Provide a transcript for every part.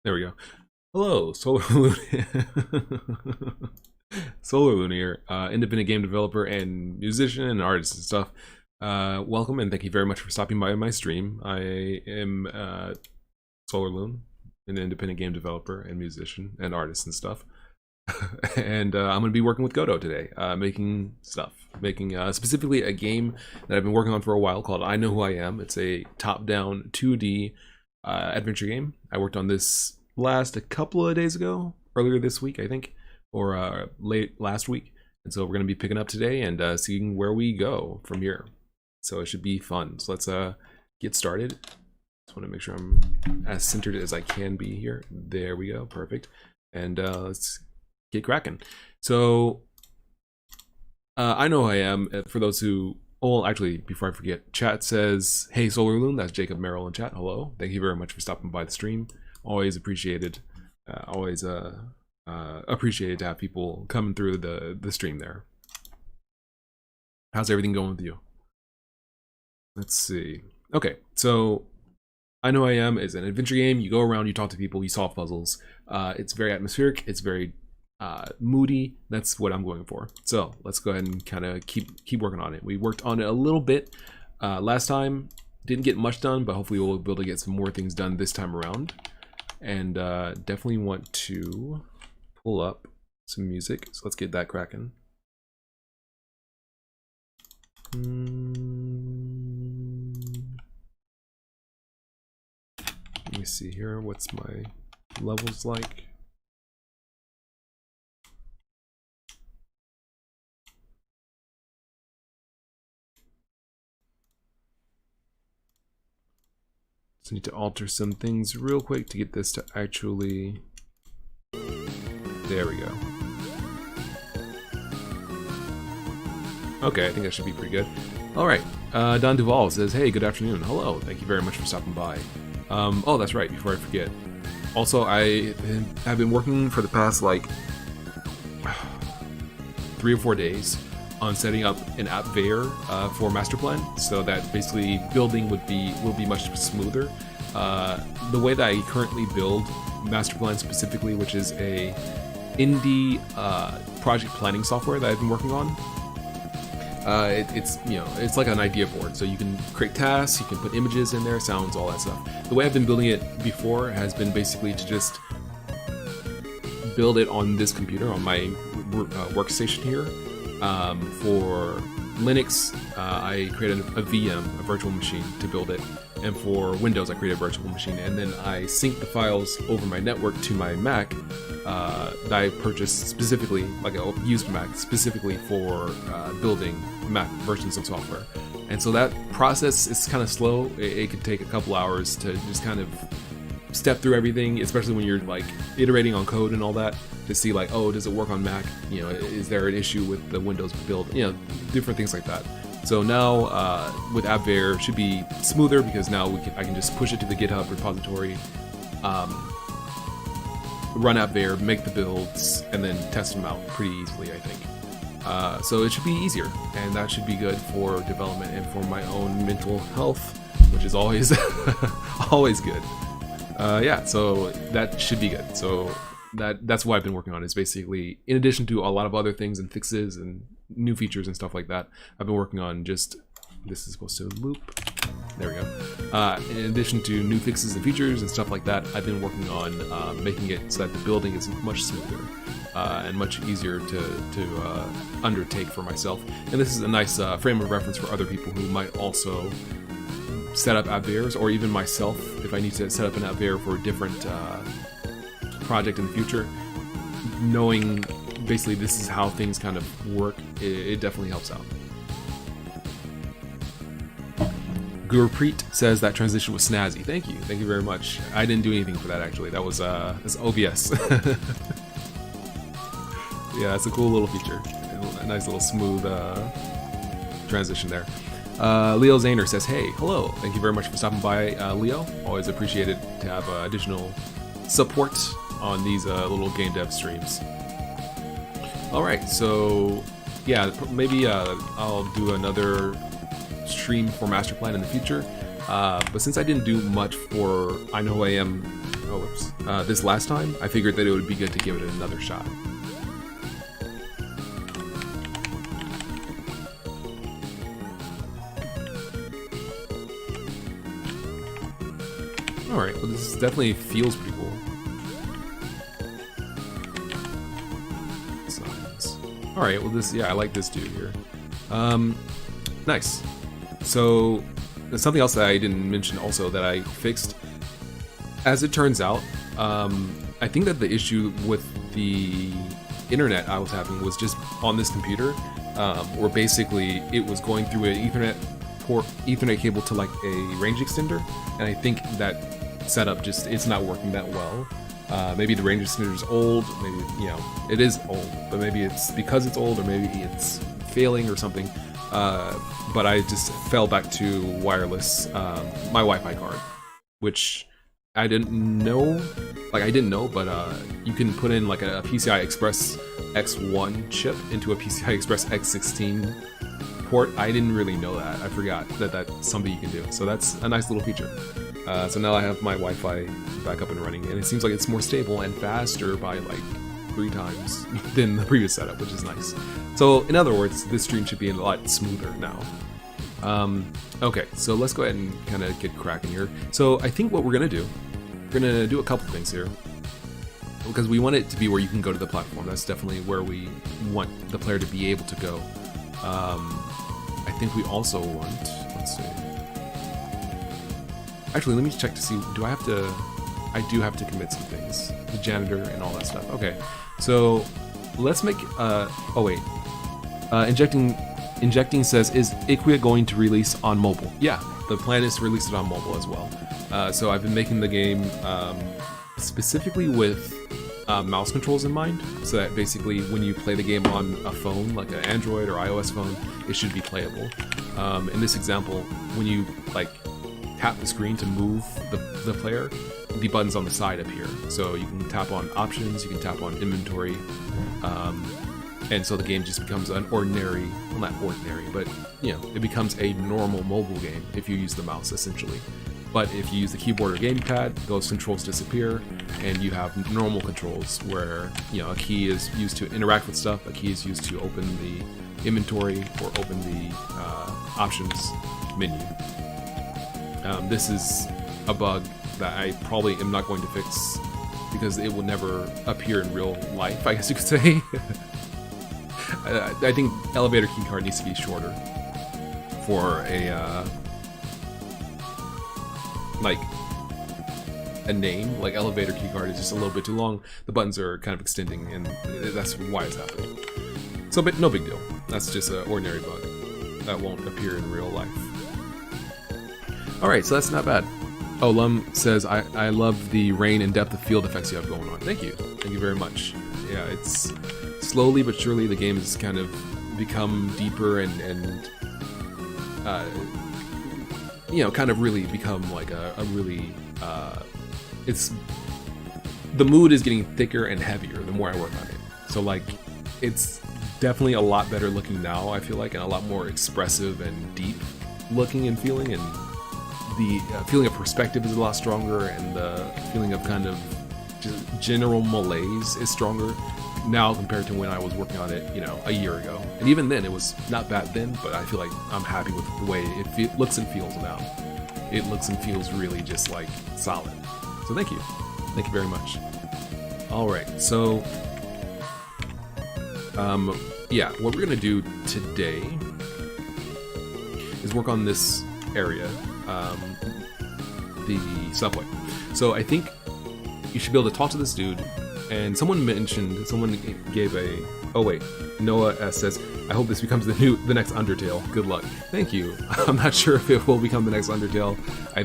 There we go. Hello, Solar Loon. Solar Loon here, independent game developer and musician and artist and stuff. Welcome and thank you very much for stopping by my stream. I am Solar Loon, an independent game developer and musician and artist and stuff. And I'm going to be working with Godot today, making stuff. Making specifically a game that I've been working on for a while called I Know Who I Am. It's a top-down 2D adventure game. I worked on this a couple of days ago, earlier this week I think, or late last week, and so we're going to be picking up today and seeing where we go from here. So it should be fun. So let's get started. Just want to make sure I'm as centered as I can be here. There we go, perfect. And let's get cracking. So I Know Who I Am, for those who, well, actually, before I forget, chat says, hey, Solar Loon, that's Jacob Merrill in chat. Hello. Thank you very much for stopping by the stream. Always appreciated. Always appreciated to have people coming through the stream there. How's everything going with you? Let's see. Okay, so I Know Who I Am is an adventure game. You go around, you talk to people, you solve puzzles. It's very atmospheric. It's very moody. That's what I'm going for. So let's go ahead and kind of keep working on it. We worked on it a little bit last time. Didn't get much done, but hopefully we'll be able to get some more things done this time around. And definitely want to pull up some music. So let's get that cracking. Let me see here. What's my levels like? Just need to alter some things real quick to get this to actually... There we go. Okay, I think that should be pretty good. Alright, Don Duval says, hey, good afternoon. Hello, thank you very much for stopping by. Oh, that's right, before I forget. Also, I have been working for the past, like, 3 or 4 days on setting up an app Veyor for master plan, so that basically building will be much smoother. The way that I currently build master plan specifically, which is a indie project planning software that I've been working on. It's like an idea board, so you can create tasks, you can put images in there, sounds, all that stuff. The way I've been building it before has been basically to just build it on this computer, on my workstation here. For Linux, I created a VM, a virtual machine, to build it. And for Windows, I created a virtual machine. And then I sync the files over my network to my Mac that I purchased specifically, like a used Mac, specifically for building Mac versions of software. And so that process is kind of slow. It could take a couple hours to just kind of step through everything, especially when you're like iterating on code and all that, to see like, oh, does it work on Mac? You know, is there an issue with the Windows build? You know, different things like that. So now with AppVeyor, it should be smoother because now I can just push it to the GitHub repository, run AppVeyor, make the builds, and then test them out pretty easily, I think. So it should be easier, and that should be good for development and for my own mental health, which is always always good. Yeah, so that should be good. So that's what I've been working on, is basically, in addition to a lot of other things and fixes and new features and stuff like that, I've been working on just, this is supposed to loop, there we go. In addition to new fixes and features and stuff like that, I've been working on making it so that the building is much smoother and much easier to undertake for myself. And this is a nice frame of reference for other people who might also set up AppVeyors, or even myself, if I need to set up an AppVeyor for a different project in the future. Knowing basically this is how things kind of work, it definitely helps out. Gurpreet says that transition was snazzy. Thank you very much. I didn't do anything for that actually. That was that's OBS. Yeah, that's a cool little feature. A nice little smooth transition there. Leo Zahner says, hey, hello. Thank you very much for stopping by, Leo. Always appreciated to have additional support on these little game dev streams. Alright, so yeah, maybe I'll do another stream for Master Plan in the future. But since I didn't do much for I Know Who I Am this last time, I figured that it would be good to give it another shot. Alright, well this definitely feels pretty cool. Signs. Alright, well this, yeah, I like this dude here. Nice. So, there's something else that I didn't mention also that I fixed. As it turns out, I think that the issue with the internet I was having was just on this computer, where basically it was going through an Ethernet cable to like a range extender, and I think that setup just, it's not working that well. Maybe the range extender is old, maybe, you know, it is old, but maybe it's because it's old, or maybe it's failing or something. But I just fell back to wireless, my Wi-Fi card, which I didn't know, but you can put in like a PCI Express X1 chip into a PCI Express X16 port. I didn't really know that. I forgot that that's something you can do. So that's a nice little feature. So now I have my Wi-Fi back up and running, and it seems like it's more stable and faster by like 3 times than the previous setup, which is nice. So in other words, this stream should be a lot smoother now. Okay, so let's go ahead and kind of get cracking here. So I think what we're gonna do a couple things here, because we want it to be where you can go to the platform. That's definitely where we want the player to be able to go. I think we also want, let's see. Actually, let me check to see, I do have to commit some things. The janitor and all that stuff. Okay, so let's make, Injecting says, is IKWIA going to release on mobile? Yeah, the plan is to release it on mobile as well. So I've been making the game specifically with mouse controls in mind, so that basically when you play the game on a phone, like an Android or iOS phone, it should be playable. In this example, when you like tap the screen to move the player, the buttons on the side appear. So you can tap on options, you can tap on inventory, and so the game just becomes an ordinary, well, not ordinary, but it becomes a normal mobile game if you use the mouse essentially. But if you use the keyboard or gamepad, those controls disappear, and you have normal controls where a key is used to interact with stuff, a key is used to open the inventory or open the options menu. This is a bug that I probably am not going to fix because it will never appear in real life, I guess you could say. I think elevator keycard needs to be shorter for a name. Like elevator keycard is just a little bit too long. The buttons are kind of extending, and that's why it's happening. So, but no big deal. That's just an ordinary bug that won't appear in real life. Alright, so that's not bad. Oh, Lum says, I love the rain and depth of field effects you have going on. Thank you. Thank you very much. Yeah, it's slowly but surely the game has kind of become deeper and kind of really become like a really, it's, the mood is getting thicker and heavier the more I work on it. So like, it's definitely a lot better looking now, I feel like, and a lot more expressive and deep looking and feeling, and the feeling of perspective is a lot stronger, and the feeling of kind of just general malaise is stronger now compared to when I was working on it, a year ago. And even then, it was not bad then, but I feel like I'm happy with the way it looks and feels now. It looks and feels really just like solid. So thank you. Thank you very much. Alright, so yeah, what we're gonna do today is work on this area, the subway. So I think you should be able to talk to this dude, and someone gave a, oh wait, Noah S says, I hope this becomes the next Undertale. Good luck. Thank you. I'm not sure if it will become the next Undertale. I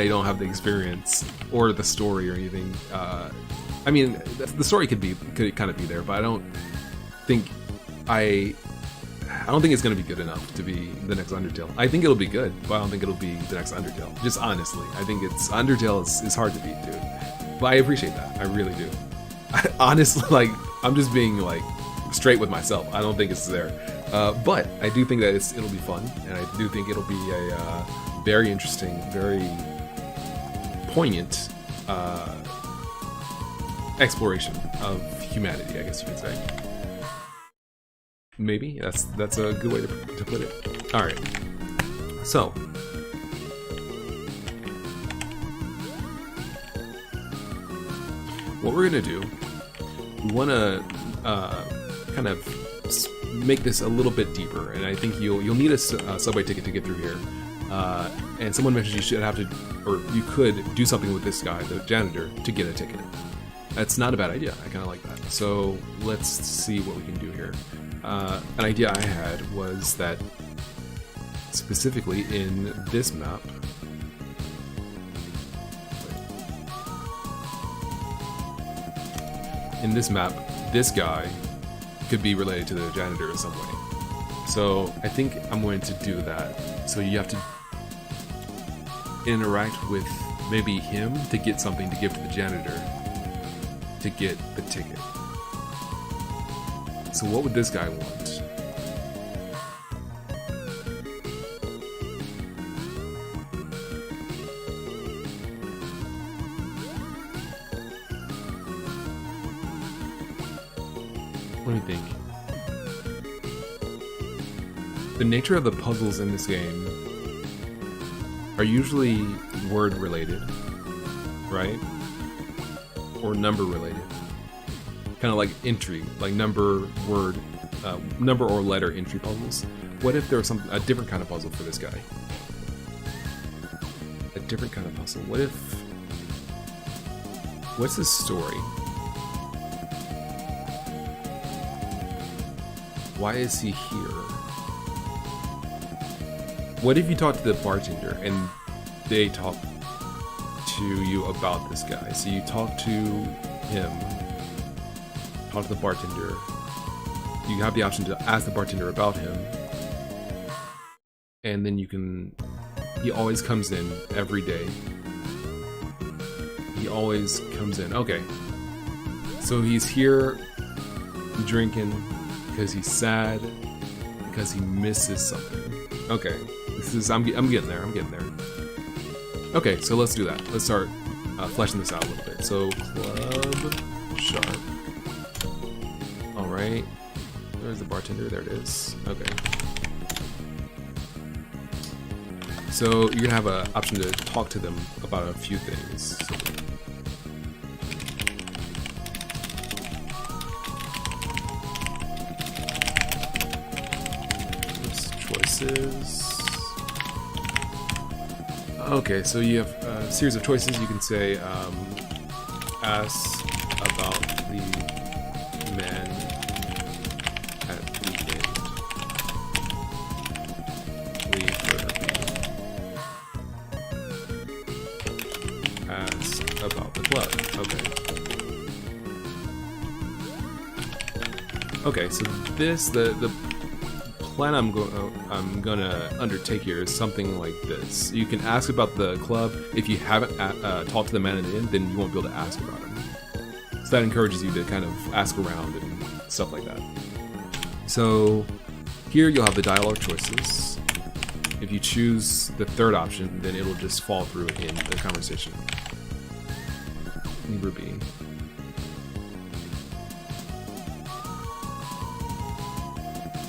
don't have the experience or the story or anything. I mean, the story could kind of be there, but I don't think it's going to be good enough to be the next Undertale. I think it'll be good, but I don't think it'll be the next Undertale. Just honestly, I think Undertale is hard to beat, dude. But I appreciate that. I really do. Honestly, like, I'm just being like straight with myself. I don't think it's there, but I do think that it'll be fun, and I do think it'll be a very interesting, very poignant exploration of humanity, I guess you could say. Maybe that's a good way to put it. All right, so what we're gonna do, we want to kind of make this a little bit deeper, and I think you'll need a subway ticket to get through here. And someone mentioned you should have to, or you could do something with this guy, the janitor, to get a ticket. That's not a bad idea. I kind of like that. So let's see what we can do here. An idea I had was that specifically in this map, this guy could be related to the janitor in some way. So I think I'm going to do that. So you have to interact with maybe him to get something to give to the janitor to get the ticket. So what would this guy want? Let me think. The nature of the puzzles in this game are usually word related, right? Or number related. Kind of like entry, like number or letter entry puzzles. What if there was a different kind of puzzle for this guy? A different kind of puzzle. What's his story? Why is he here? What if you talk to the bartender and they talk to you about this guy? So you talk to him, talk to the bartender. You have the option to ask the bartender about him. And then he always comes in every day. He he always comes in. Okay. So he's here drinking because he's sad, because he misses something. Okay. This is I'm getting there. I'm getting there. Okay, so let's do that. Let's start fleshing this out a little bit. So club sharp. All right. There's the bartender. There it is. Okay. So you're gonna have an option to talk to them about a few things. Choices. Okay, so you have a series of choices. You can say, ask about the man at the inn. Leave for B. Ask about the club. Okay. Okay, so this the plan I'm gonna undertake here is something like this. You can ask about the club. If you haven't talked to the man in the inn, then you won't be able to ask about him. So that encourages you to kind of ask around and stuff like that. So here you'll have the dialogue choices. If you choose the third option, then it'll just fall through in the conversation. Lever B.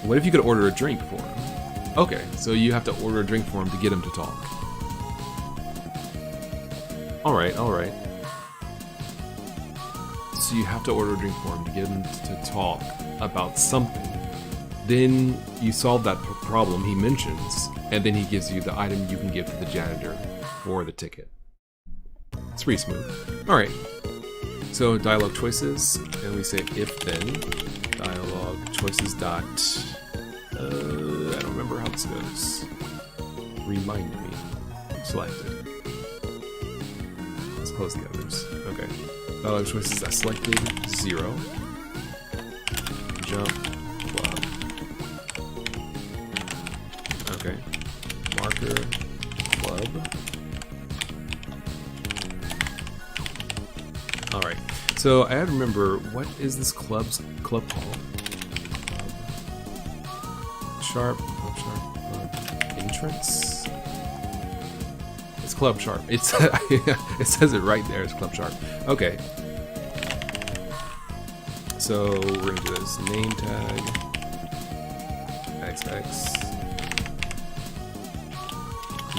What if you could order a drink for him? Okay, so you have to order a drink for him to get him to talk. Alright. So you have to order a drink for him to get him to talk about something. Then you solve that problem he mentions, and then he gives you the item you can give to the janitor for the ticket. It's pretty smooth. Alright, so dialogue choices, and we say if then, dialogue choices dot, I don't remember how this goes. Remind me. Selected. Let's close the others. Okay. Dialogue choices are selected. 0. Jump. Club. Okay. Marker. Club. Alright. So I had to remember, what is this club called? Club sharp, entrance? It's club sharp. It's it says it right there, it's club sharp. Okay. So we're gonna do this name tag XX.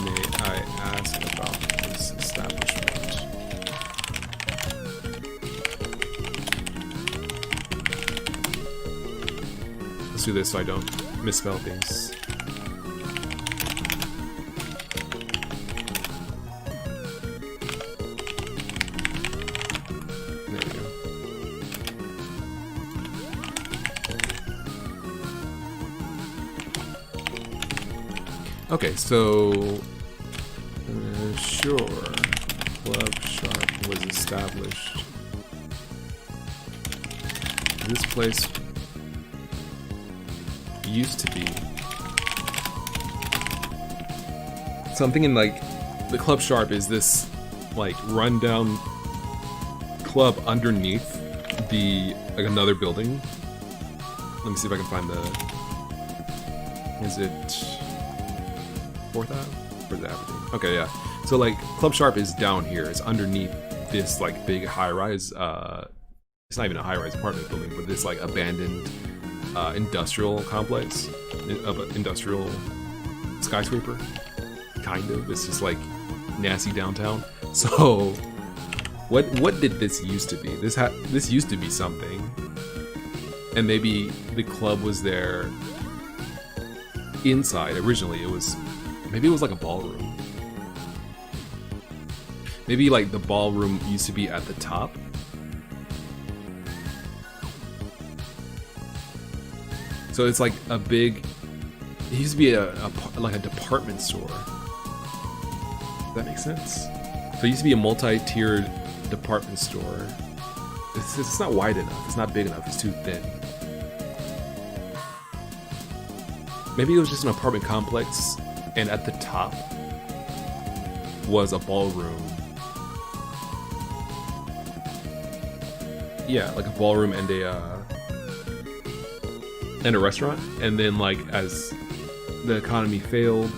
May I ask about this establishment? Let's do this so I don't misspell things. There we go. Okay, so sure, Club Sharp was established. This place used to be something in like the Club Sharp is this like rundown club underneath the like another building. Let me see if I can find the. Is it 4th Ave? Or is it Aberdeen? Okay, yeah. So like Club Sharp is down here. It's underneath this like big high-rise. It's not even a high-rise apartment building, but this like abandoned industrial complex of an industrial skyscraper. Kind of. It's just like nasty downtown. So what did this used to be? This used to be something, and maybe the club was there inside. Originally it was like a ballroom. Maybe like the ballroom used to be at the top. So it's like a big. It used to be like a department store. Does that make sense? So it used to be a multi-tiered department store. It's not wide enough. It's not big enough. It's too thin. Maybe it was just an apartment complex, and at the top was a ballroom yeah, like a ballroom and a restaurant. And then like as the economy failed,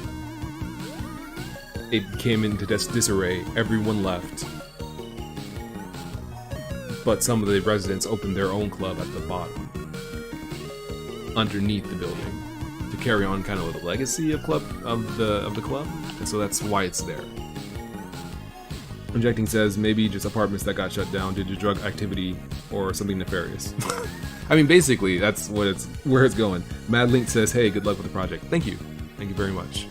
it came into disarray. Everyone left, but some of the residents opened their own club at the bottom, underneath the building, to carry on kind of the legacy of the club, and so that's why it's there. Injecting says maybe just apartments that got shut down due to drug activity or something nefarious. I mean, basically, that's where it's going. Madlink says, hey, good luck with the project. Thank you very much.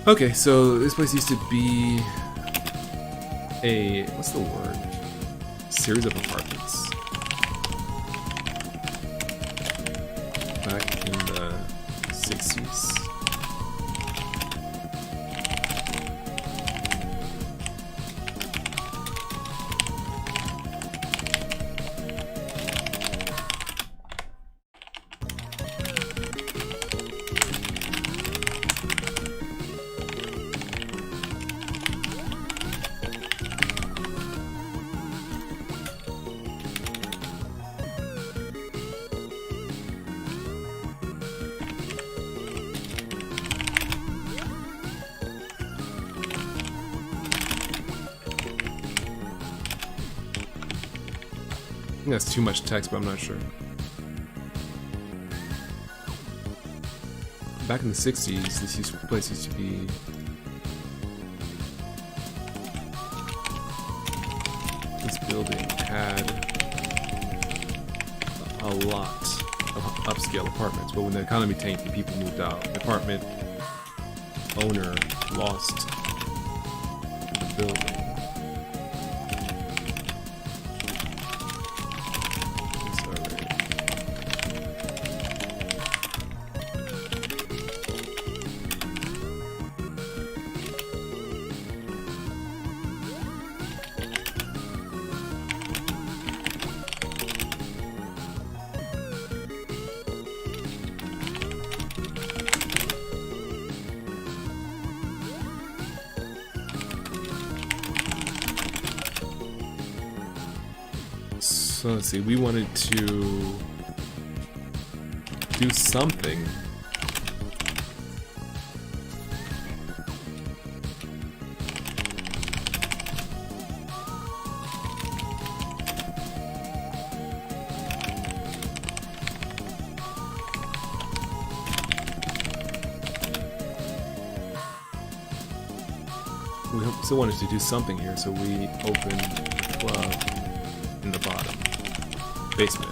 Okay, so this place used to be a, what's the word? Series of apartments. Back in the 60s. I think that's too much text, but I'm not sure. Back in the 60s, this place used to be... This building had a lot of upscale apartments, but when the economy tanked and people moved out, the apartment owner lost the building. So let's see, we wanted to do something. We still wanted to do something here, so we opened the club in the bottom basement.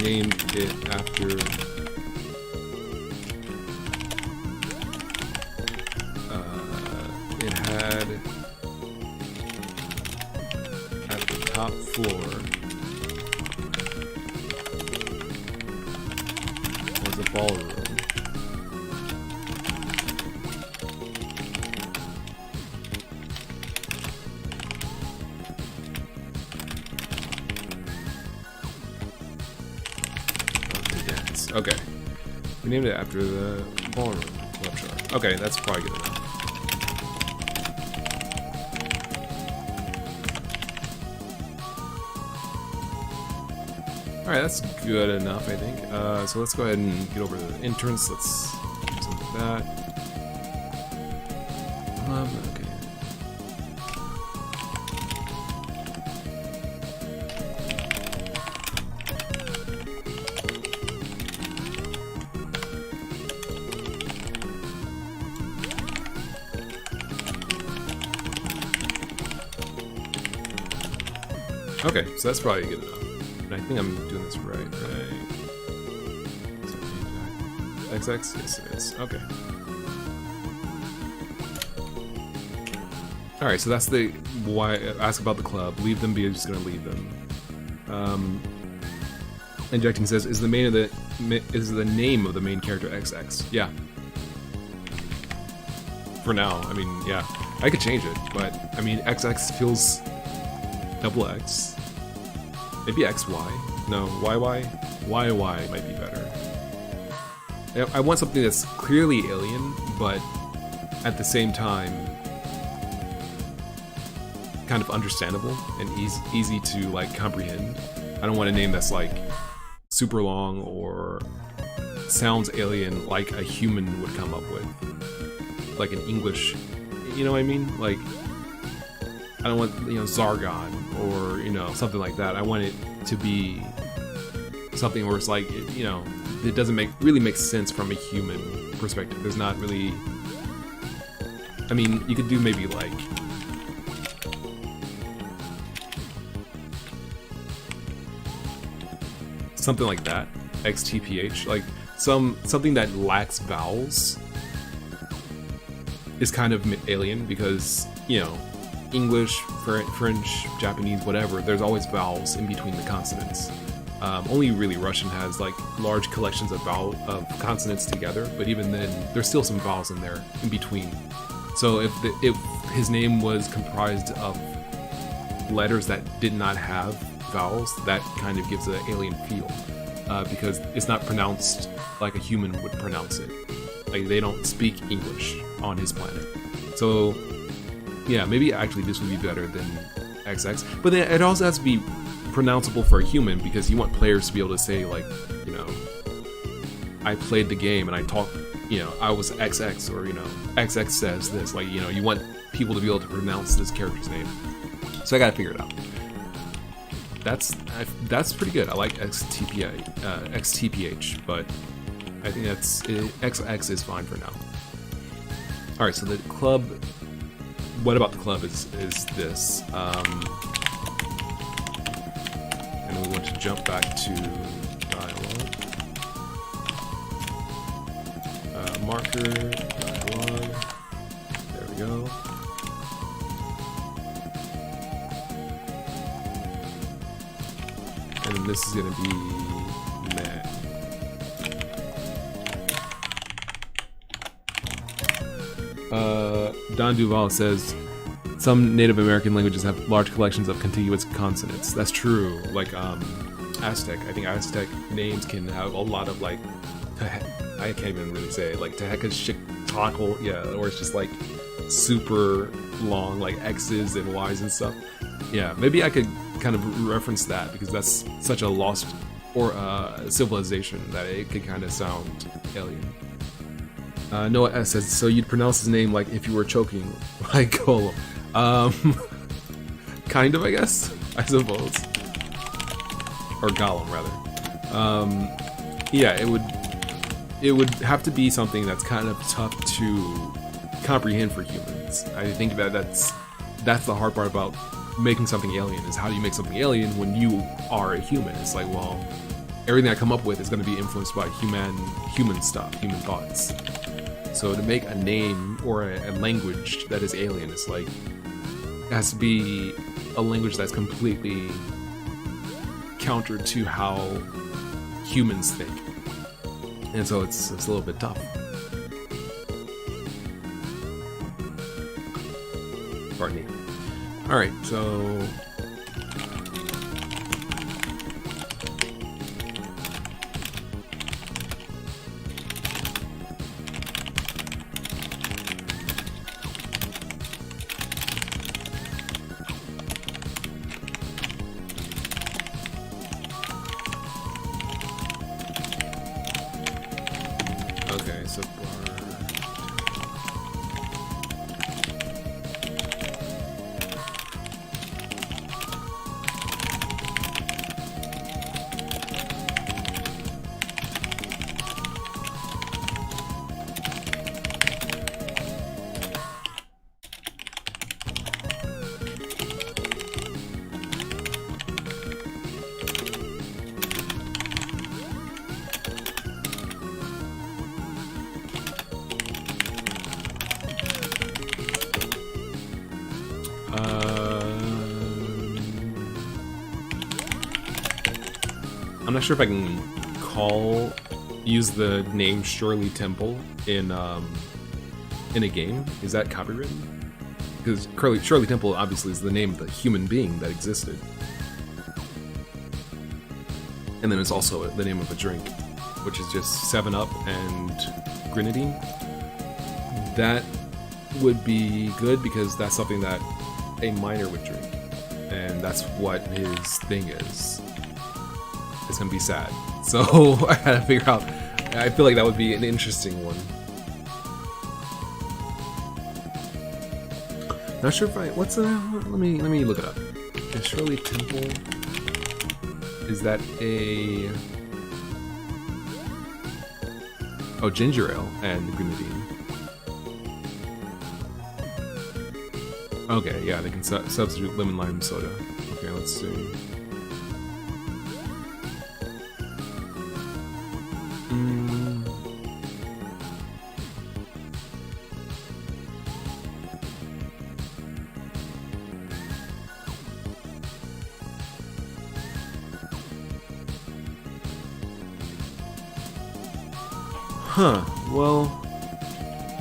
Named it after it had at the top floor was a ballroom. Okay. We named it after the ballroom club chart. Okay, that's probably good enough. Alright, that's good enough, I think. So let's go ahead and get over to the entrance. Let's do something like that. Okay. Okay, so that's probably good enough. And I think I'm doing this right? XX? Yes, it is. Okay. Alright, so that's the why. Ask about the club. Leave them, be just gonna leave them. Injecting says, is the name of the main character XX? Yeah. For now, I mean, yeah. I could change it, but I mean, XX feels double X. Maybe XY. No, YY? YY might be better. I want something that's clearly alien, but at the same time kind of understandable and easy to like comprehend. I don't want a name that's like super long or sounds alien like a human would come up with, like an English, you know what I mean? Like, I don't want, you know, Zargon or, you know, something like that. I want it to be something where it's like, you know, it doesn't really make sense from a human perspective. There's not really, I mean, you could do maybe like something like that, XTPH, like something that lacks vowels is kind of alien because, you know, English, French, Japanese, whatever, there's always vowels in between the consonants. Only really Russian has like large collections of consonants together, but even then, there's still some vowels in there in between. So if his name was comprised of letters that did not have vowels, that kind of gives an alien feel because it's not pronounced like a human would pronounce it. Like, they don't speak English on his planet. So yeah, maybe actually this would be better than XX, but then it also has to be pronounceable for a human because you want players to be able to say, like, you know, I played the game and I talked, you know, I was XX, or, you know, XX says this. Like, you know, you want people to be able to pronounce this character's name. So I gotta figure it out. That's pretty good. I like XTPH, but I think XX is fine for now. All right, so the club. What about the club is this? And we want to jump back to dialogue. Marker, dialogue. There we go. And then this is going to be man. Don Duval says, some Native American languages have large collections of contiguous consonants. That's true. Like Aztec. I think Aztec names can have a lot of like, I can't even really say it, like Tehekashiktakal, yeah, or it's just like super long, like X's and Y's and stuff. Yeah, maybe I could kind of reference that because that's such a lost or civilization that it could kind of sound alien. Noah S says, so you'd pronounce his name like if you were choking, like Golem. Kind of, I guess, I suppose. Or Gollum, rather. Yeah, it would have to be something that's kind of tough to comprehend for humans. I think that's the hard part about making something alien, is how do you make something alien when you are a human? It's like, well, everything I come up with is going to be influenced by human stuff, human thoughts. So to make a name or a language that is alien, it's like, it has to be a language that's completely counter to how humans think. And so it's a little bit tough. Pardon me. Alright, so I'm not sure if I can use the name Shirley Temple in a game. Is that copywritten? Because Shirley Temple obviously is the name of the human being that existed. And then it's also the name of a drink, which is just 7-Up and grenadine. That would be good because that's something that a miner would drink, and that's what his thing is. It's gonna be sad. So I had to figure out. I feel like that would be an interesting one. Not sure if I. What's a? Let me look it up. The Shirley Temple. Is that a? Oh, ginger ale and grenadine. Okay, yeah, they can substitute lemon lime soda. Okay, let's see. Huh, well,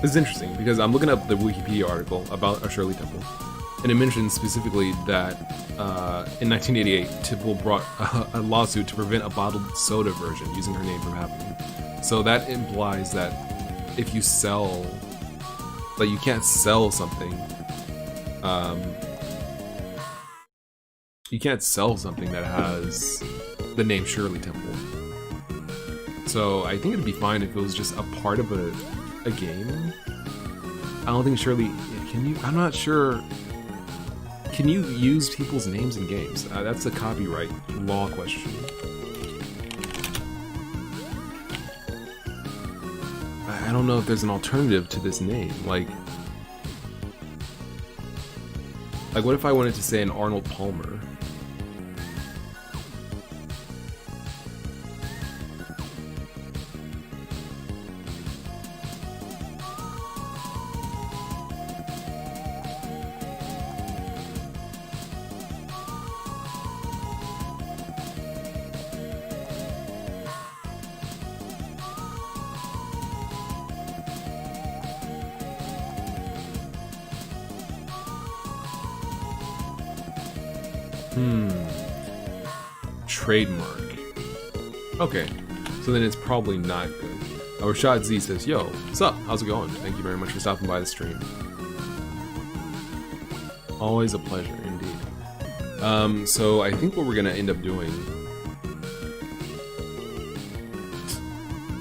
this is interesting because I'm looking up the Wikipedia article about a Shirley Temple, and it mentions specifically that in 1988, Temple brought a lawsuit to prevent a bottled soda version using her name from happening. So that implies that if you sell, like, you can't sell something, you can't sell something that has the name Shirley Temple. So I think it'd be fine if it was just a part of a game. I don't think Shirley, can you, I'm not sure, can you use people's names in games? That's a copyright law question. I don't know if there's an alternative to this name, like what if I wanted to say an Arnold Palmer? Trademark. Okay, so then it's probably not good. Rashad Z says, "Yo, what's up? How's it going? Thank you very much for stopping by the stream. Always a pleasure, indeed." So I think what we're gonna end up doing,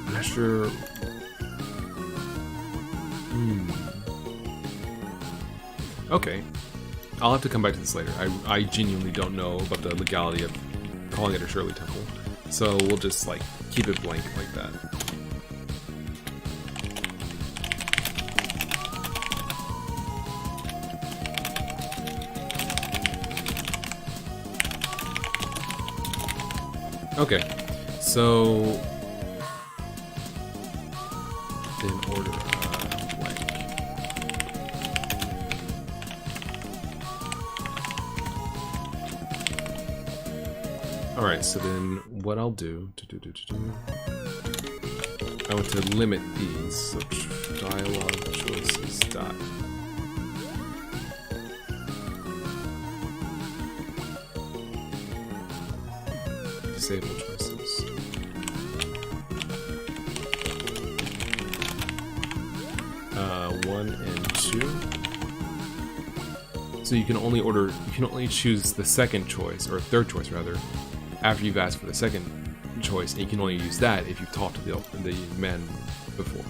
I'm not sure. Okay, I'll have to come back to this later. I genuinely don't know about the legality of calling it a Shirley Temple, so we'll just like keep it blank like that. Okay, so in order blank. Alright, so then what I'll do, I want to limit these, so dialogue choices dot. Disable choices. One and two. So you can only choose the second choice, or third choice rather, after you've asked for the second choice, and you can only use that if you've talked to the man before.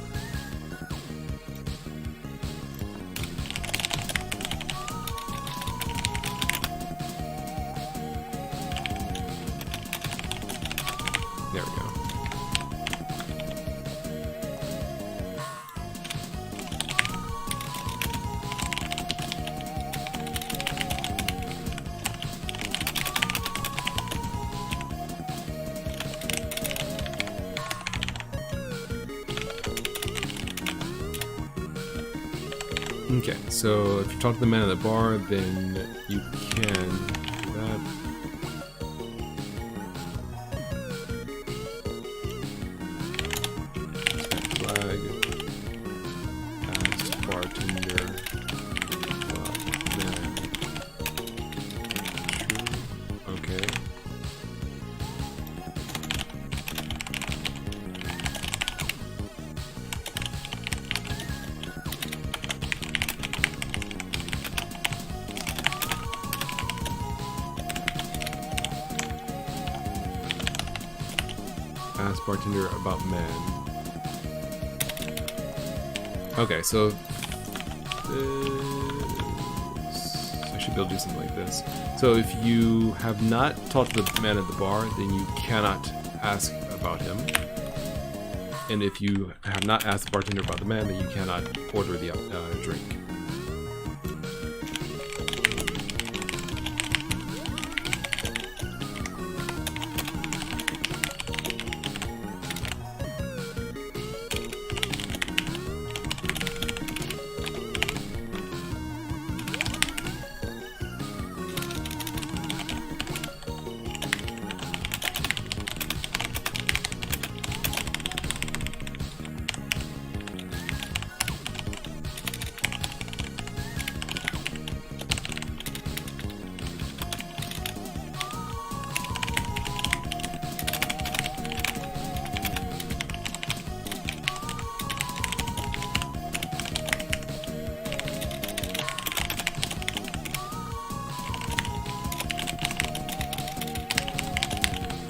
There we go. Okay, so if you talk to the man at the bar, then you can do that. Flag. Ask bartender. Man. True. Okay. ask bartender about man. Okay, so I should be able to do something like this. So if you have not talked to the man at the bar, then you cannot ask about him. And if you have not asked the bartender about the man, then you cannot order the drink.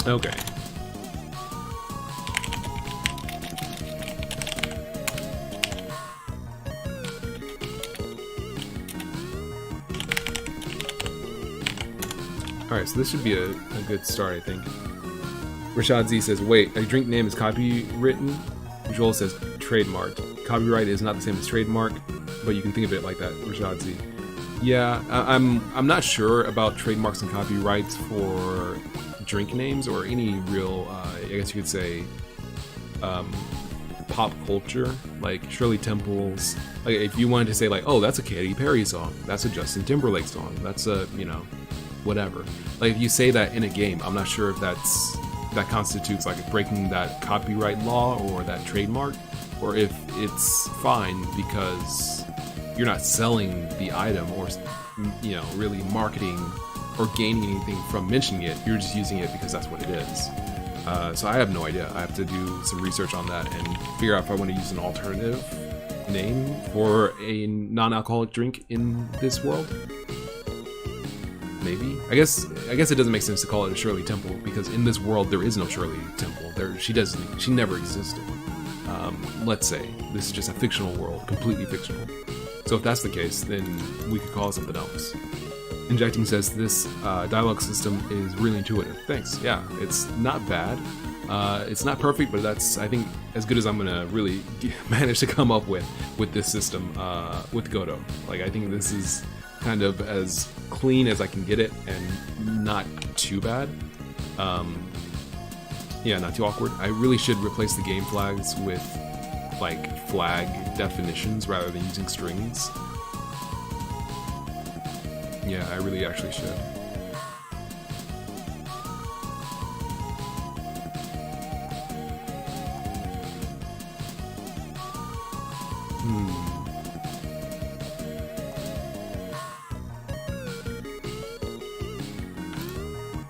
Okay. Alright, so this should be a good start, I think. Rashad Z says, wait, a drink name is copywritten? Joel says, trademarked. Copyright is not the same as trademark, but you can think of it like that, Rashad Z. Yeah, I'm not sure about trademarks and copyrights for drink names or any real, I guess you could say, pop culture, like Shirley Temple's. Like, if you wanted to say like, oh, that's a Katy Perry song, that's a Justin Timberlake song, that's a, you know, whatever. Like, if you say that in a game, I'm not sure if that constitutes like breaking that copyright law or that trademark, or if it's fine because you're not selling the item or, you know, really marketing or gaining anything from mentioning it. You're just using it because that's what it is. So I have no idea. I have to do some research on that and figure out if I want to use an alternative name for a non-alcoholic drink in this world. Maybe. I guess it doesn't make sense to call it a Shirley Temple because in this world there is no Shirley Temple. She never existed. Let's say this is just a fictional world, completely fictional. So if that's the case, then we could call it something else. Injecting says this dialogue system is really intuitive. Thanks. Yeah, it's not bad. It's not perfect, but that's, I think, as good as I'm gonna really manage to come up with this system with Godot. Like, I think this is kind of as clean as I can get it and not too bad. Yeah, not too awkward. I really should replace the game flags with like flag definitions rather than using strings. Yeah, I really actually should.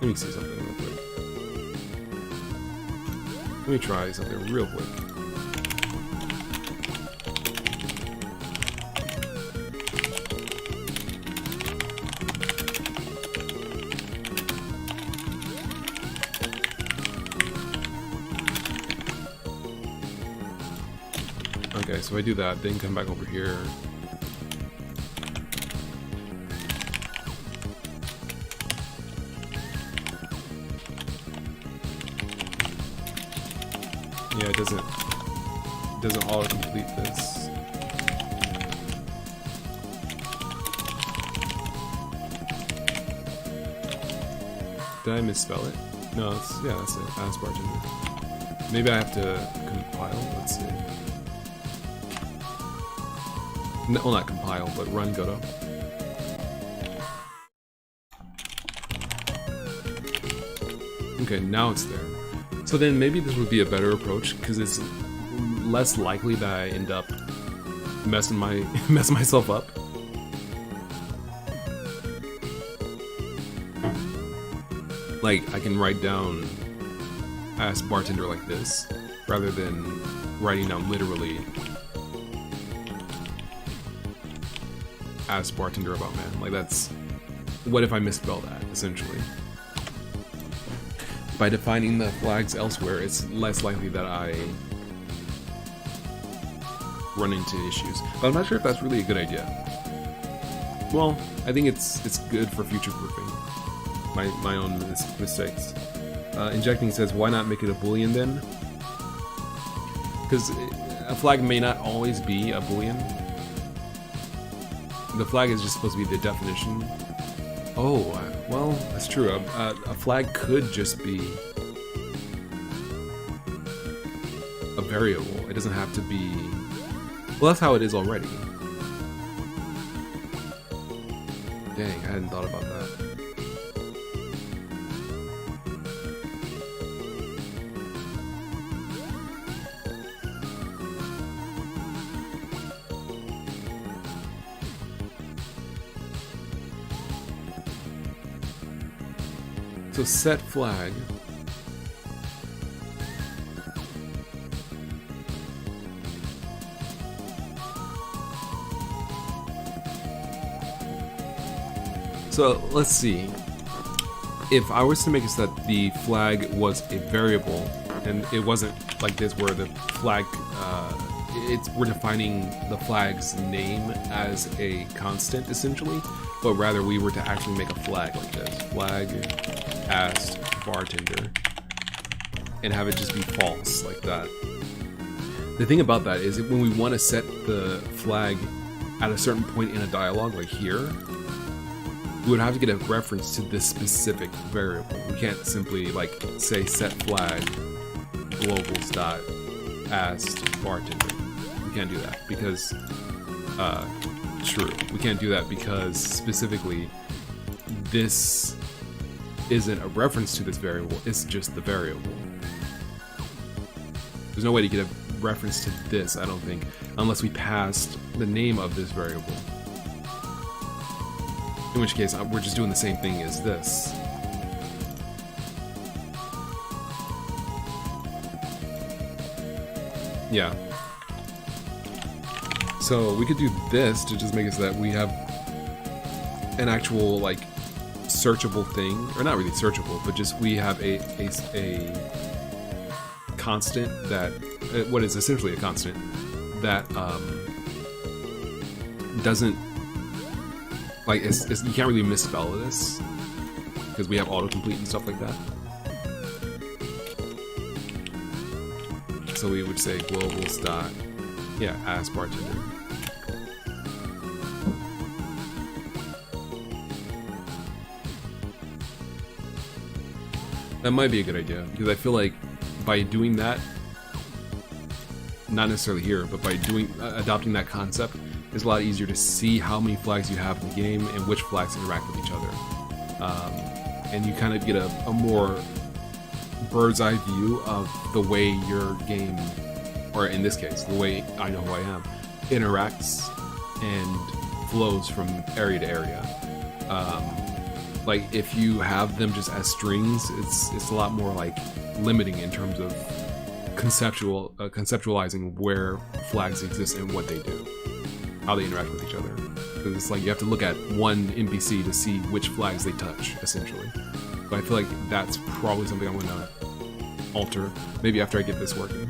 Let me see something real quick. Let me try something real quick. Okay, so I do that, then come back over here. Yeah, it doesn't auto-complete this. Did I misspell it? No, yeah, that's it. Ask bartender. Maybe I have to compile. Let's see. No, well, not compile, but run Godot. Okay, now it's there. So then maybe this would be a better approach because it's less likely that I end up messing myself up. Like, I can write down ask bartender like this rather than writing down literally ask bartender about man. Like, that's, what if I misspell that essentially? by defining the flags elsewhere, it's less likely that I run into issues. But I'm not sure if that's really a good idea. Well, I think it's good for future-proofing my own mistakes. Injecting says, why not make it a boolean then? Because a flag may not always be a boolean. The flag is just supposed to be the definition. Oh, well, that's true. A flag could just be a variable. It doesn't have to be... Well, that's how it is already. Dang, I hadn't thought about that. So set flag. So let's see. If I was to make it so that the flag was a variable, and it wasn't like this where the flag, we're defining the flag's name as a constant essentially, but rather we were to actually make a flag like this. Flag asked bartender, and have it just be false like that. The thing about that is that when we want to set the flag at a certain point in a dialogue, like here, we would have to get a reference to this specific variable. We can't simply like say set flag globals dot asked bartender. We can't do that because true. We can't do that because specifically this isn't a reference to this variable, it's just the variable. There's no way to get a reference to this, I don't think, unless we passed the name of this variable. In which case, we're just doing the same thing as this. Yeah. So we could do this to just make it so that we have an actual, like, searchable thing, or not really searchable, but just we have a constant that, what is essentially a constant, that doesn't, like, you can't really misspell this, because we have autocomplete and stuff like that. So we would say globals dot, yeah, ask bartender. That might be a good idea, because I feel like by doing that, not necessarily here, but by adopting that concept, it's a lot easier to see how many flags you have in the game and which flags interact with each other. And you kind of get a more bird's eye view of the way your game, or in this case, the way I Know Who I Am, interacts and flows from area to area. Like, if you have them just as strings, it's a lot more like limiting in terms of conceptualizing where flags exist and what they do, how they interact with each other. Because it's like you have to look at one NPC to see which flags they touch, essentially. But I feel like that's probably something I'm going to alter, maybe after I get this working.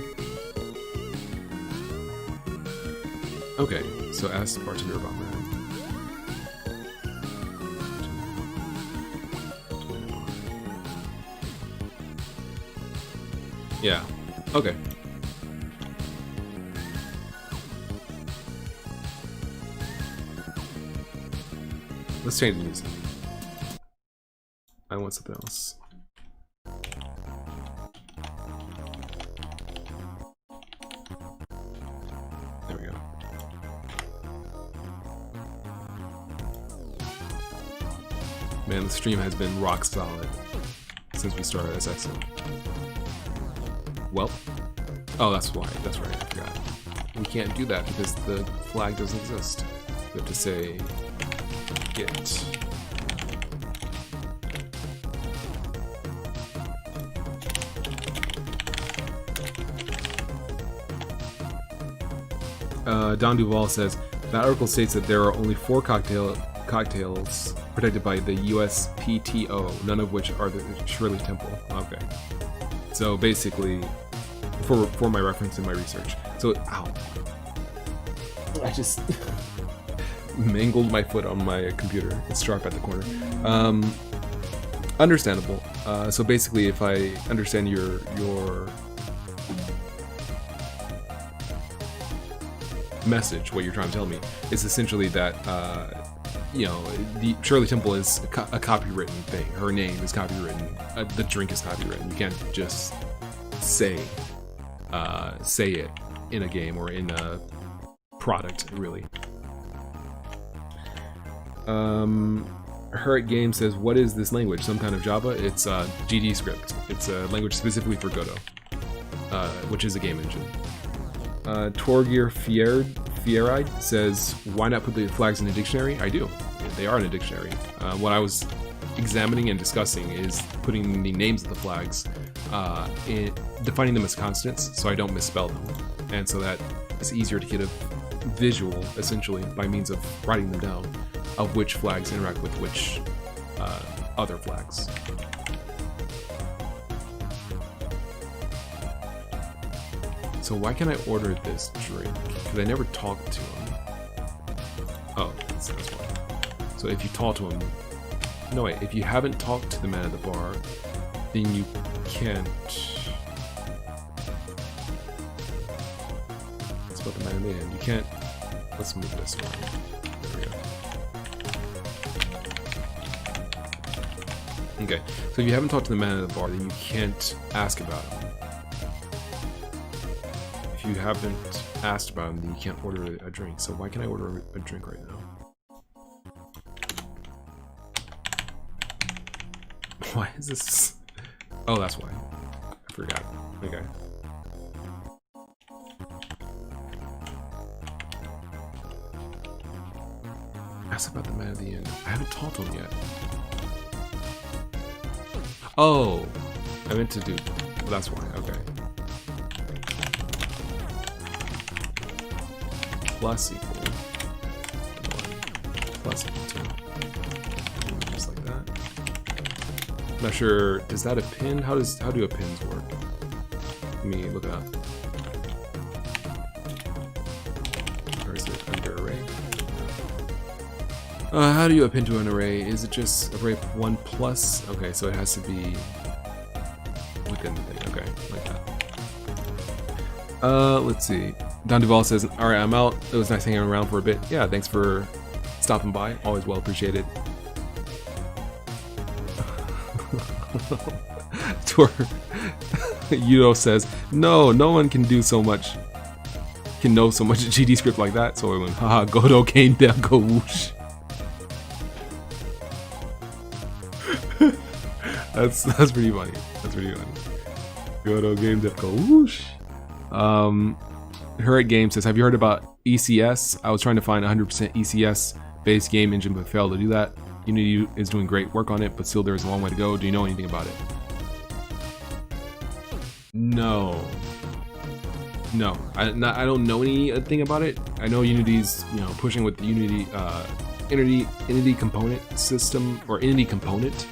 Okay, so ask the bartender about that. Yeah, okay. Let's change the music. I want something else. There we go. Man, the stream has been rock solid since we started SXM. Well, oh, that's why. That's right. I forgot. We can't do that because the flag doesn't exist. We have to say get. Don Duval says, that article states that there are only 4 cocktails protected by the USPTO, none of which are the Shirley Temple. Okay. So basically, for my reference in my research. So, ow. I just mangled my foot on my computer. It's sharp at the corner. Understandable. So basically, if I understand your message, what you're trying to tell me, is essentially that you know, the Shirley Temple is a copywritten thing. Her name is copywritten. The drink is copywritten. You can't just say it in a game or in a product, really. Hurt Game says, what is this language? Some kind of Java? It's GD script. It's a language specifically for Godot, which is a game engine. Torgir Fieride says, why not put the flags in a dictionary? I do. They are in a dictionary. What I was examining and discussing is putting the names of the flags, defining them as constants so I don't misspell them. And so that it's easier to get a visual, essentially, by means of writing them down, of which flags interact with which other flags. So why can't I order this drink? Because I never talked to him. Oh, that's why. So if you talk to him... No, wait. If you haven't talked to the man at the bar, then you can't... It's about the man in the end. You can't... Let's move this one. There we go. Okay. So if you haven't talked to the man at the bar, then you can't ask about him. If you haven't asked about him, then you can't order a drink. So why can't I order a drink right now? Why is this? Oh, that's why. I forgot. Okay. Ask about the man at the end. I haven't talked to him yet. Oh, I meant to do. That's why. Okay. Plus equal 1 plus equal 2. Just like that. I'm not sure. Does that append? How do appends work? Let me look it up. Or is it under array? How do you append to an array? Is it just array 1 plus? Okay, so it has to be within the thing. Okay, like that. Let's see. Don Duval says, alright, I'm out. It was nice hanging around for a bit. Yeah, thanks for stopping by. Always well appreciated. Yudo says, no one can do so much, can know so much GD script like that. So I went, haha, Godot Gamedev, go whoosh. That's pretty funny. That's pretty funny. Godot Gamedev, go whoosh. Hurt Game says, have you heard about ECS? I was trying to find 100% ECS based game engine but failed to do that. Unity is doing great work on it, but still there's a long way to go. Do you know anything about it? No. I don't know anything about it. I know Unity's, pushing with the Unity Entity component system, or Entity component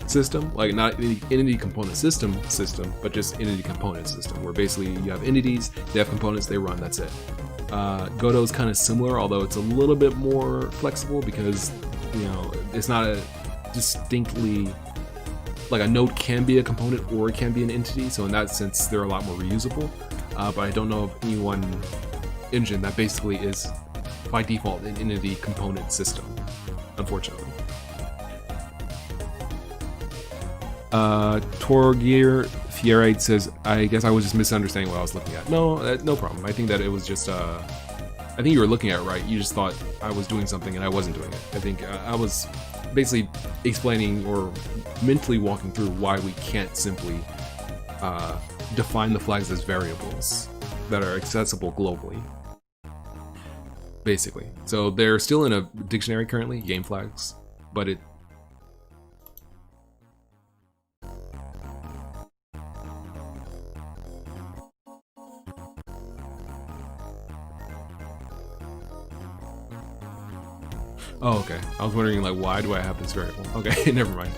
system, like not Entity component system, but just Entity component system, where basically you have entities, they have components, they run, that's it. Godot is kind of similar, although it's a little bit more flexible because, it's not a distinctly, like a node can be a component or it can be an entity, so in that sense they're a lot more reusable. But I don't know of any one engine that basically is by default an entity component system, unfortunately. Torgir Fierite says, I guess I was just misunderstanding what I was looking at. No, no problem. I think that it was just, I think you were looking at it right. You just thought I was doing something and I wasn't doing it. I think I was basically explaining or mentally walking through why we can't simply define the flags as variables that are accessible globally. Basically. So they're still in a dictionary currently, game flags, but it Oh, okay. I was wondering, like, why do I have this variable? Okay, never mind.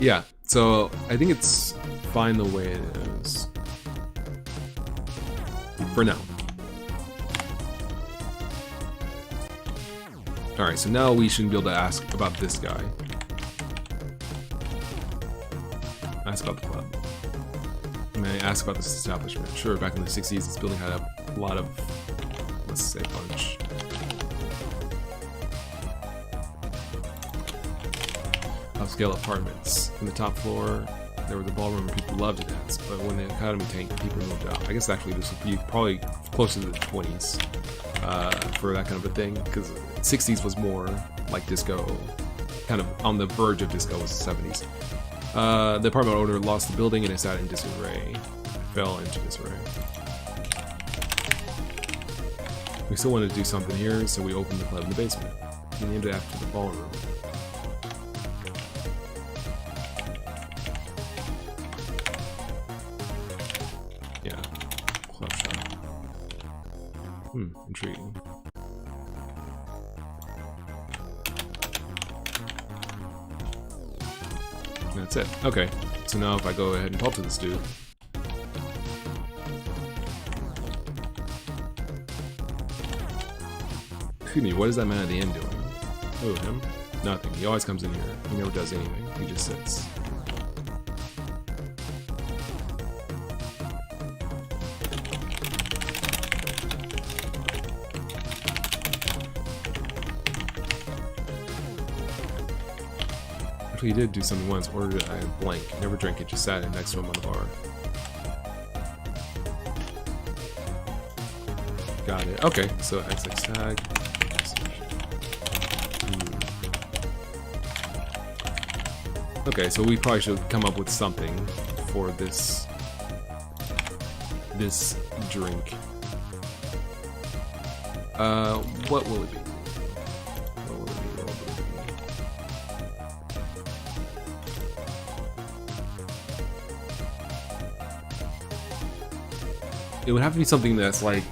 Yeah, so I think it's fine the way it is. For now. Alright, so now we shouldn't be able to ask about this guy. Ask about the club. May I ask about this establishment? Sure, back in the 60s, this building had a lot of, let's say, bunch. Upscale apartments. In the top floor, there was a ballroom where people loved to dance, but when the economy tanked, people moved out. I guess actually this would be probably closer to the 20s for that kind of a thing, because 60s was more like disco, kind of on the verge of disco was the 70s. The apartment owner lost the building and it sat in disarray. Fell into disarray. We still wanted to do something here, so we opened the club in the basement. We named it after the ballroom. Yeah, club shop. Intriguing. That's it. Okay, so now if I go ahead and talk to this dude. Excuse me, what is that man at the end doing? Oh, him? Nothing. He always comes in here. He never does anything. He just sits. Actually, he did do something once. Ordered it, I blank. Never drank it, just sat it next to him on the bar. Got it. Okay, so XX tag. Okay, so we probably should come up with something for this drink. What will it be? It would have to be something that's like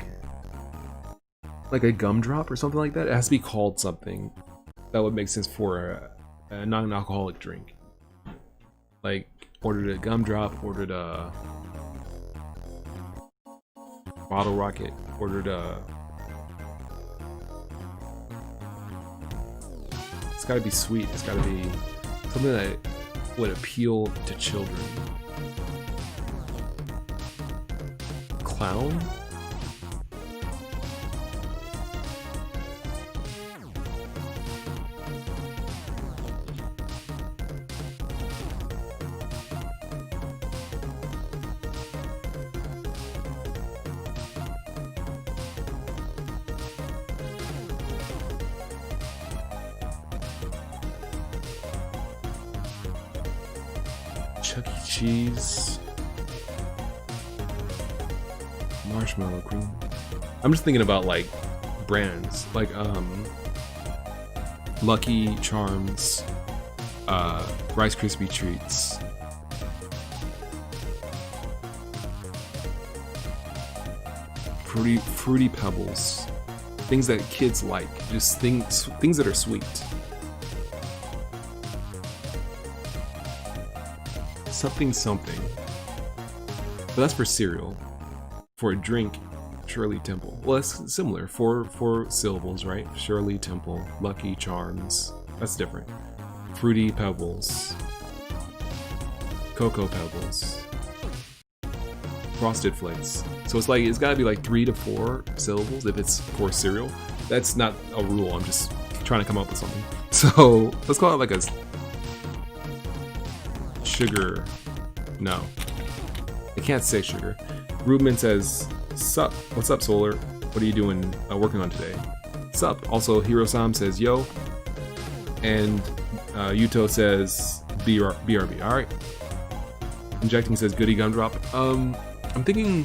a gumdrop or something like that. It has to be called something that would make sense for a non-alcoholic drink. Like, ordered a gumdrop, ordered a bottle rocket, ordered a... It's gotta be sweet. It's gotta be something that would appeal to children. Clown? Chuck E. Cheese. Marshmallow cream. I'm just thinking about like brands, like Lucky Charms, Rice Krispie Treats. Fruity Pebbles. Things that kids like. Just things that are sweet. Something. But that's for cereal. For a drink, Shirley Temple. Well, that's similar. Four syllables, right? Shirley Temple, Lucky Charms. That's different. Fruity Pebbles. Cocoa Pebbles. Frosted Flakes. So it's like, it's gotta be like 3 to 4 syllables if it's for cereal. That's not a rule, I'm just trying to come up with something. So, let's call it like a... Sugar. No. I can't say sugar. Ruben says, sup? What's up, Solar? What are you doing working on today? Sup? Also, Hiro-sam says, yo. And Yuto says, BRB. Alright. Injecting says, goody gumdrop. I'm thinking...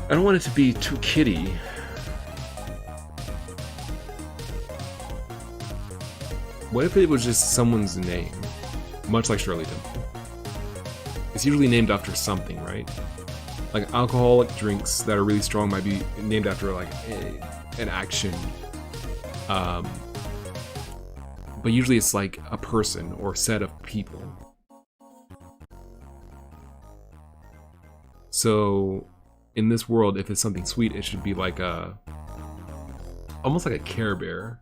I don't want it to be too kiddie. What if it was just someone's name? Much like Shirley Temple. it's usually named after something, right? Like alcoholic drinks that are really strong might be named after like an action. But usually it's like a person or set of people. So in this world, if it's something sweet, it should be like almost like a Care Bear.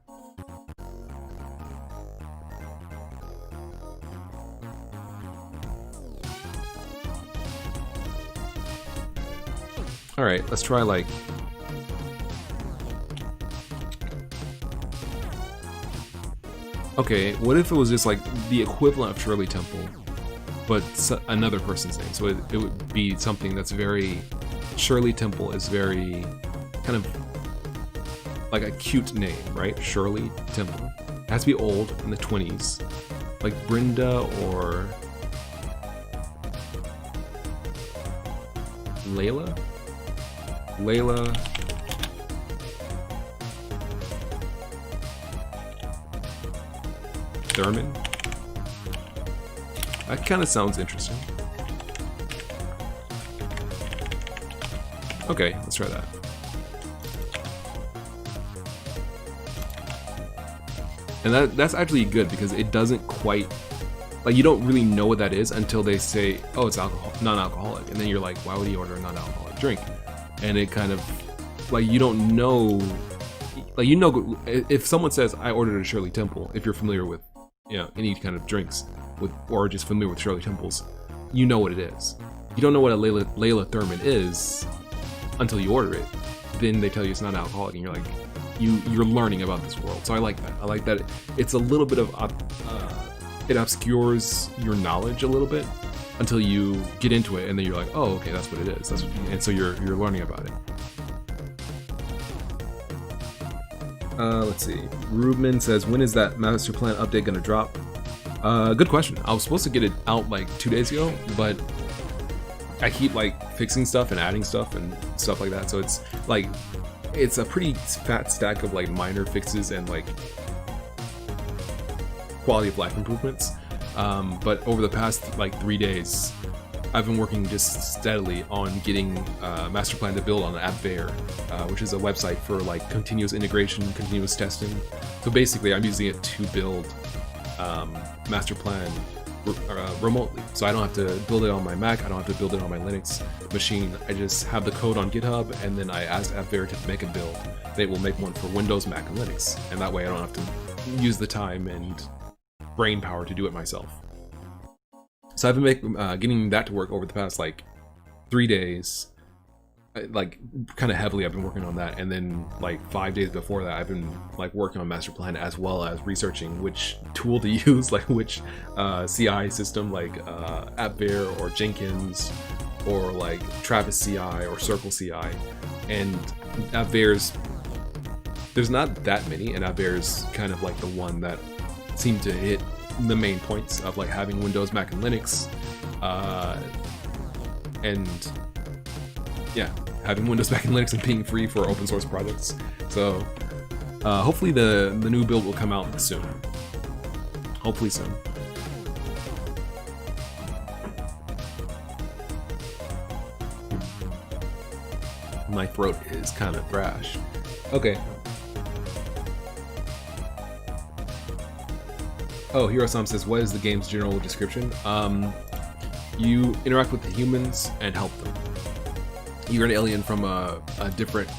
All right, let's try like. Okay, what if it was just like the equivalent of Shirley Temple, but another person's name? So it would be something that's very. Shirley Temple is very kind of like a cute name, right? Shirley Temple. It has to be old, in the 20s. Like Brenda or Layla? Layla. Thurman. That kind of sounds interesting. Okay, let's try that. And that's actually good because it doesn't quite, like, you don't really know what that is until they say, oh, it's non-alcoholic, and then you're like, why would he order a non-alcoholic drink? And it kind of, like, you don't know, like, you know, if someone says, I ordered a Shirley Temple, if you're familiar with, you know, any kind of drinks with, or just familiar with Shirley Temples, you know what it is. You don't know what a Layla Thurman is until you order it. Then they tell you it's not alcoholic, and you're like, you're learning about this world. So I like that. I like that it's a little bit of it obscures your knowledge a little bit until you get into it, and then you're like, oh, okay, that's what it is. And so you're learning about it. Let's see. Rubman says, when is that master plan update gonna drop? Good question. I was supposed to get it out like 2 days ago, but I keep like fixing stuff and adding stuff and stuff like that. So it's like, it's a pretty fat stack of like minor fixes and like quality of life improvements. But over the past like 3 days, I've been working just steadily on getting master plan to build on AppVeyor, which is a website for like continuous integration, continuous testing. So basically, I'm using it to build master plan remotely. So I don't have to build it on my Mac. I don't have to build it on my Linux machine. I just have the code on GitHub, and then I ask AppVeyor to make a build. They will make one for Windows, Mac, and Linux, and that way I don't have to use the time and brain power to do it myself. So I've been getting that to work over the past like 3 days, like kind of heavily. I've been working on that, and then like 5 days before that, I've been like working on master plan as well as researching which tool to use, like which CI system, like AppVeyor or Jenkins or like Travis CI or Circle CI. And AppVeyor's, there's not that many, and AppVeyor's kind of like the one that seemed to hit the main points of like having Windows, Mac, and Linux, and yeah, having Windows, Mac, and Linux and being free for open source projects. So hopefully the new build will come out soon. Hopefully soon. My throat is kind of thrash. Okay. Oh, Hiro-sam says, what is the game's general description? You interact with the humans and help them. You're an alien from a different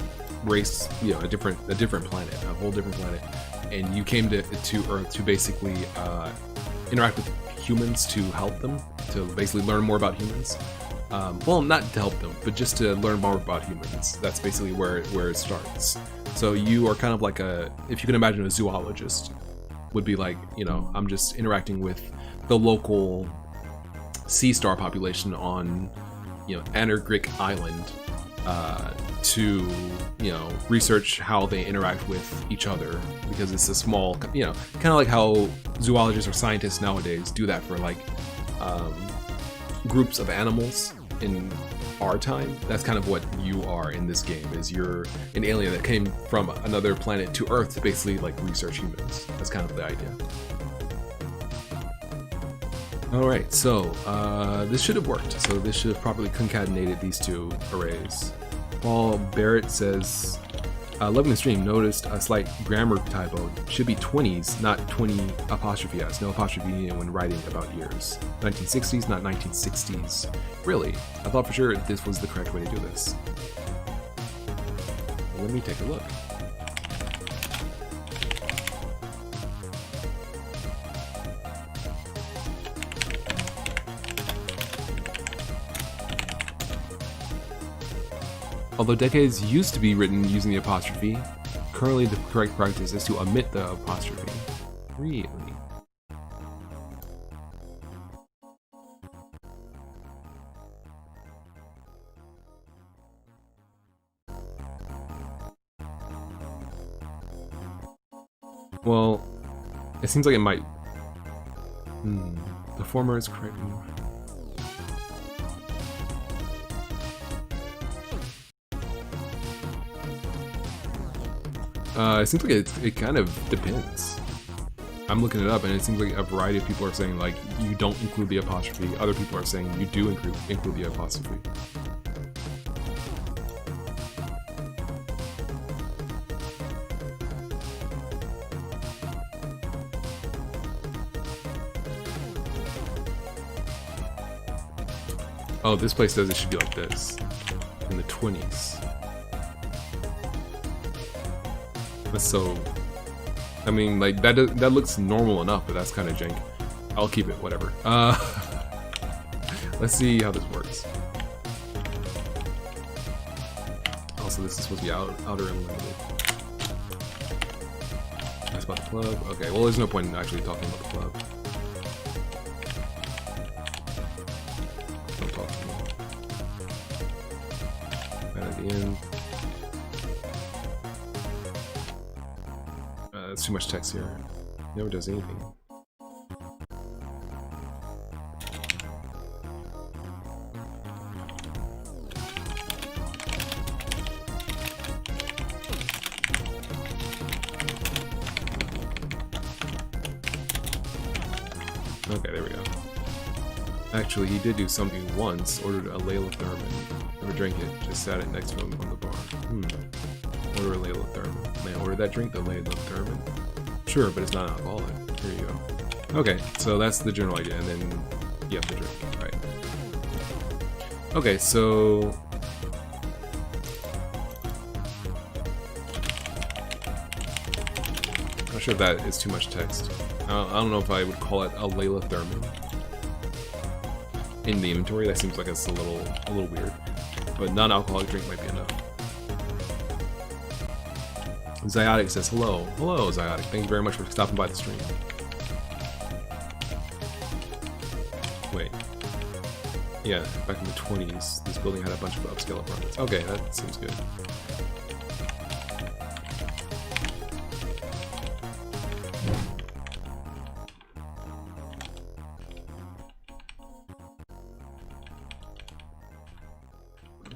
race, you know, a different planet, a whole different planet, and you came to Earth to basically interact with humans to help them, to basically learn more about humans. Well, not to help them, but just to learn more about humans. That's basically where it starts. So you are kind of like if you can imagine a zoologist would be like, you know, I'm just interacting with the local sea star population on, you know, Anargrick Island to, you know, research how they interact with each other, because it's a small, you know, kind of like how zoologists or scientists nowadays do that for like groups of animals in our time. That's kind of what you are in this game, is you're an alien that came from another planet to Earth to basically like research humans. That's kind of the idea. Alright, so this should have worked. So this should have properly concatenated these two arrays. Paul Barrett says, loving the stream, noticed a slight grammar typo. Should be 20s, not 20 apostrophe s. No apostrophe needed when writing about years. 1960s, not 1960s. Really? I thought for sure this was the correct way to do this. Let me take a look. Although decades used to be written using the apostrophe, currently the correct practice is to omit the apostrophe. Really? Well, it seems like it might... The former is correct. It seems like it kind of depends. I'm looking it up and it seems like a variety of people are saying like you don't include the apostrophe. Other people are saying you do include the apostrophe. Oh, this place says it should be like this in the 20s. So, I mean, like that looks normal enough, but that's kind of jank. I'll keep it, whatever. Let's see how this works. Also, this is supposed to be outer and limited. That's about the club. Okay, well, there's no point in actually talking about the club. Don't talk to me. And at the end. That's too much text here. It never does anything. Okay, there we go. Actually, he did do something once. Ordered a Layla Thurman. Never drank it. Just sat it next to him on the bar. Order a Layla Thurman. May I order that drink? The Layla Thurman? Sure, but it's not alcoholic. Here you go. Okay, so that's the general idea, and then you have to drink, right? Okay, so... I'm not sure if that is too much text. I don't know if I would call it a Layla Thurman. In the inventory, that seems like it's a little weird. But non-alcoholic drink might be enough. Zyodic says hello. Hello, Zyodic. Thank you very much for stopping by the stream. Wait. Yeah, back in the 20s, this building had a bunch of upscale apartments. Okay, that seems good.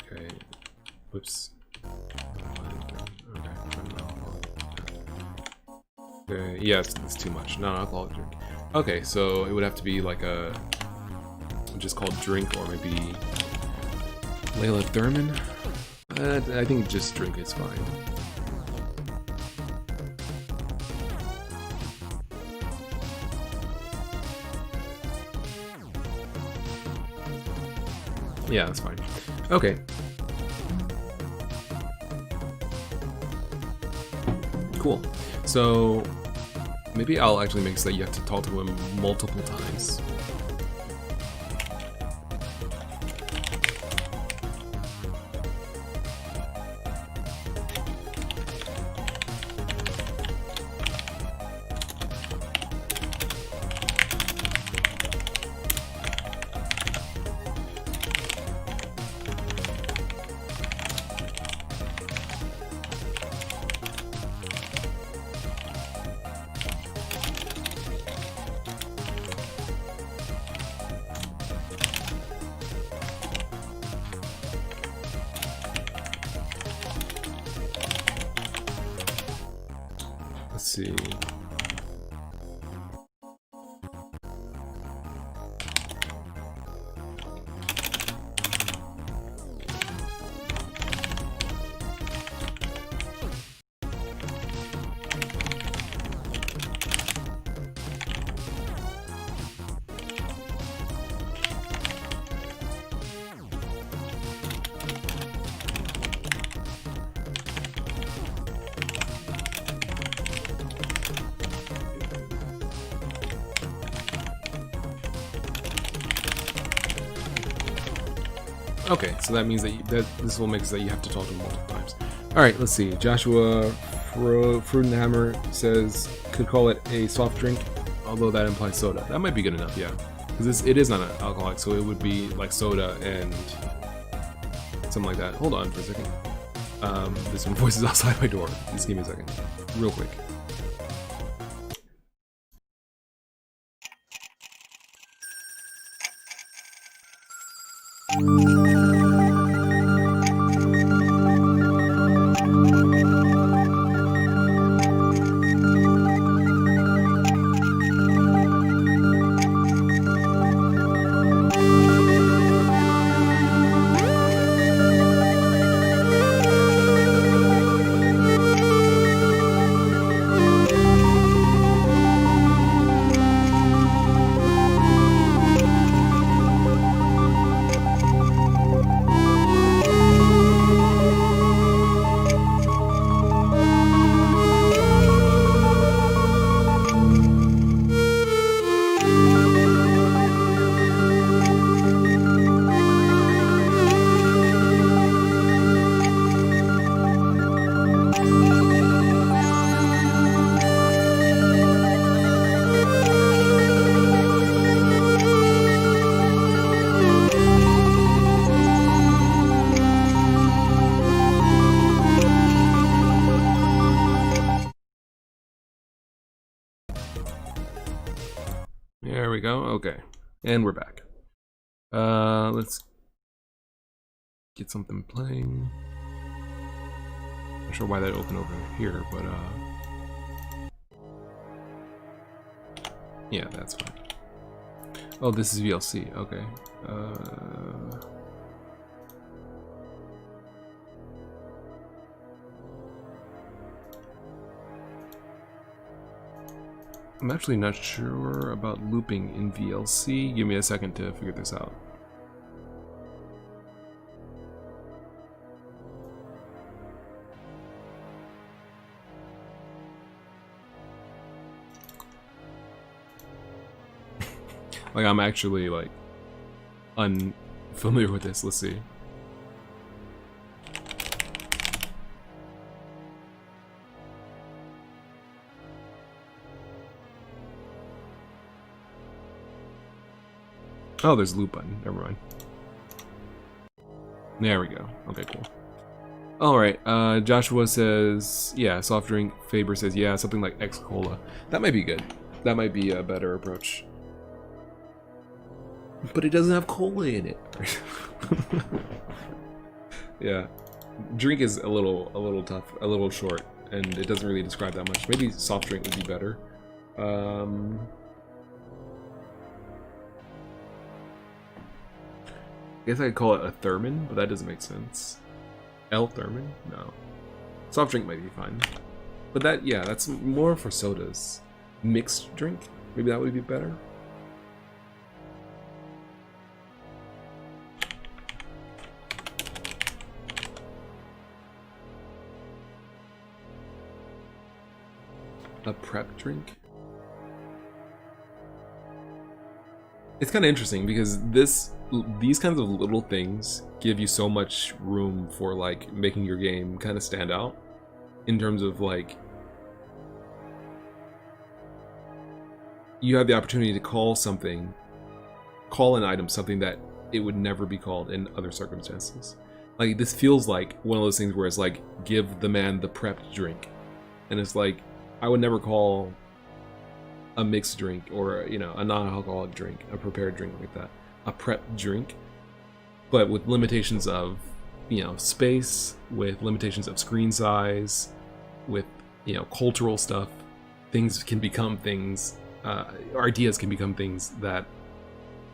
Okay. Whoops. Okay, yeah, it's too much. Non-alcoholic drink. Okay, so it would have to be like a just called drink, or maybe Layla Thurman. I think just drink is fine. Yeah, that's fine. Okay. Cool. So maybe I'll actually make it so that you have to talk to him multiple times. Let's see. Okay, so that means that, this will make it so that you have to talk to him multiple times. Alright, let's see. Joshua Frudenhammer says, could call it a soft drink, although that implies soda. That might be good enough, yeah. Because it is not an alcoholic, so it would be like soda and something like that. Hold on for a second. There's some voices outside my door. Just give me a second. Real quick. There we go. Okay. And we're back. Let's get something playing. Not sure why that opened over here, but yeah, that's fine. Oh, this is VLC. Okay. I'm actually not sure about looping in VLC. Give me a second to figure this out. Like, I'm actually, like, unfamiliar with this. Let's see. Oh, there's a loop button. Never mind. There we go. Okay, cool. Alright, Joshua says, yeah, soft drink. Faber says, yeah, something like X-Cola. That might be good. That might be a better approach. But it doesn't have cola in it. Yeah. Drink is a little tough, a little short, and it doesn't really describe that much. Maybe soft drink would be better. I guess I'd call it a Thermin, but that doesn't make sense. L Thermin? No. Soft drink might be fine. But that, yeah, that's more for sodas. Mixed drink? Maybe that would be better? A prep drink? It's kind of interesting because these kinds of little things give you so much room for like making your game kind of stand out in terms of like you have the opportunity to call an item something that it would never be called in other circumstances. Like this feels like one of those things where it's like give the man the prepped drink, and it's like I would never call a mixed drink or, you know, a non-alcoholic drink, a prepared drink like that, a prep drink, but with limitations of, you know, space, with limitations of screen size, with, you know, cultural stuff. Things can become things, ideas can become things that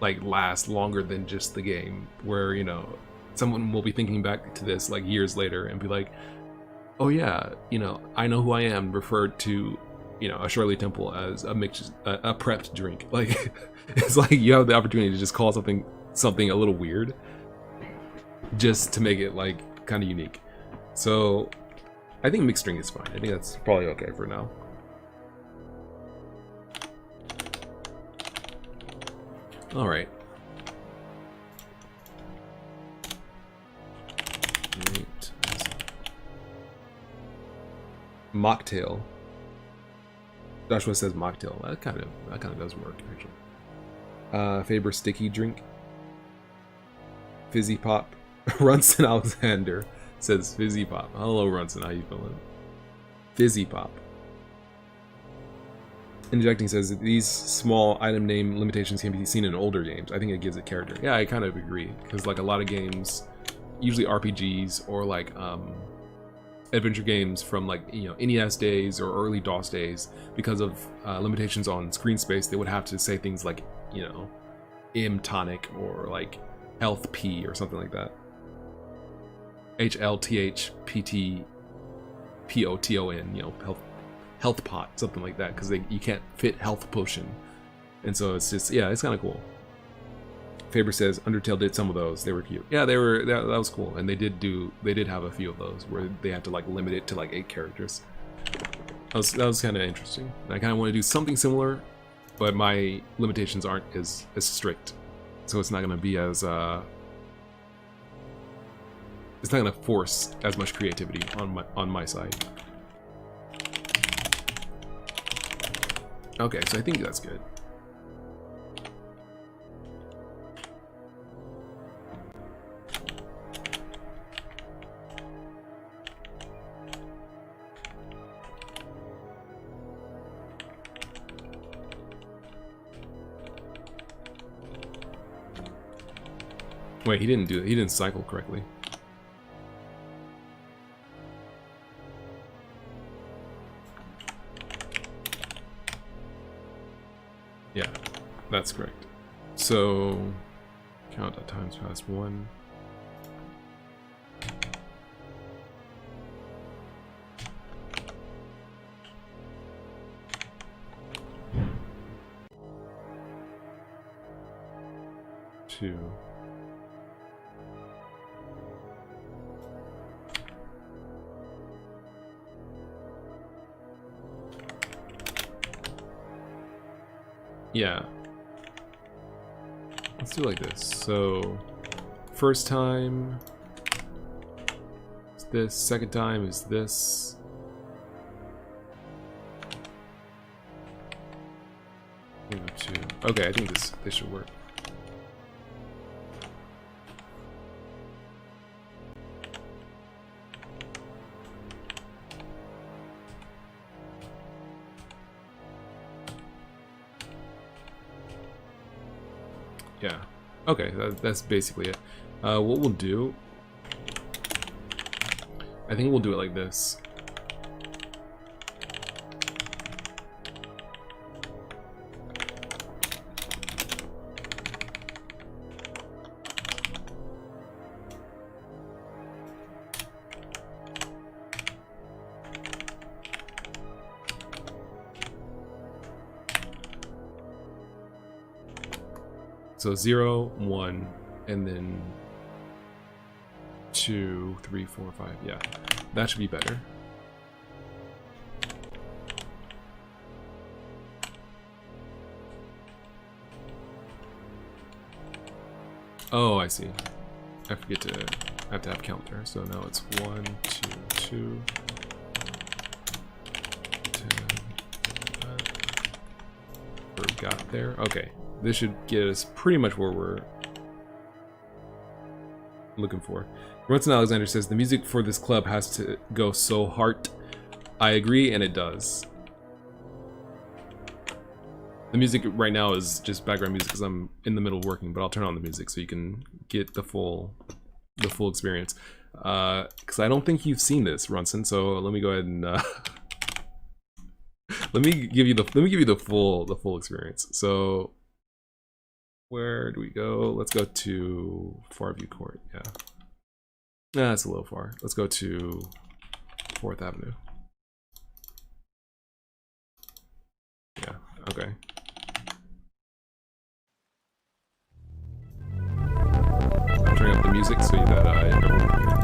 like last longer than just the game, where, you know, someone will be thinking back to this like years later and be like, oh yeah, you know, I Know Who I Am referred to, you know, a Shirley Temple as a prepped drink. Like, it's like you have the opportunity to just call something a little weird, just to make it like kind of unique. So, I think mixed drink is fine. I think that's probably okay for now. All right. Wait. Mocktail. Joshua says mocktail. That kind of does work actually. Faber sticky drink. Fizzy pop. Runson Alexander says fizzy pop. Hello Runson, how you feeling? Fizzy pop. Injecting says these small item name limitations can be seen in older games. I think it gives it character. Yeah, I kind of agree, because like a lot of games, usually RPGs or like adventure games from like, you know, NES days or early DOS days, because of limitations on screen space, they would have to say things like, you know, M tonic or like health P or something like that. HLTHPT POTON, you know, health pot, something like that, because you can't fit health potion, and so it's just, yeah, it's kind of cool. Faber says Undertale did some of those. They were cute. Yeah, they were. That was cool, and they did have a few of those where they had to like limit it to like 8 characters. That was kind of interesting. And I kind of want to do something similar, but my limitations aren't as strict, so it's not going to be as it's not going to force as much creativity on my side. Okay, so I think that's good. Wait, he didn't do it. He didn't cycle correctly. Yeah, that's correct. So, count at times past 1. Two. Yeah. Let's do it like this. So, first time is this, second time is this. Okay, I think this should work. Yeah. Okay, that's basically it. What we'll do, I think we'll do it like this. So 0, 1, and then 2, 3, 4, 5. Yeah, that should be better. Oh, I see. I forget to have to have counter. So now it's 1, 2, 2. 10, 5. Got there. Okay. This should get us pretty much where we're looking for. Runson Alexander says, the music for this club has to go so hard. I agree, and it does. The music right now is just background music because I'm in the middle of working, but I'll turn on the music so you can get the full experience. Because I don't think you've seen this, Runson, so let me go ahead and let me give you the full experience. So where do we go? Let's go to Farview Court. Yeah. Nah, that's a little far. Let's go to 4th Avenue. Yeah, okay. I'm turning up the music so that everyone can hear.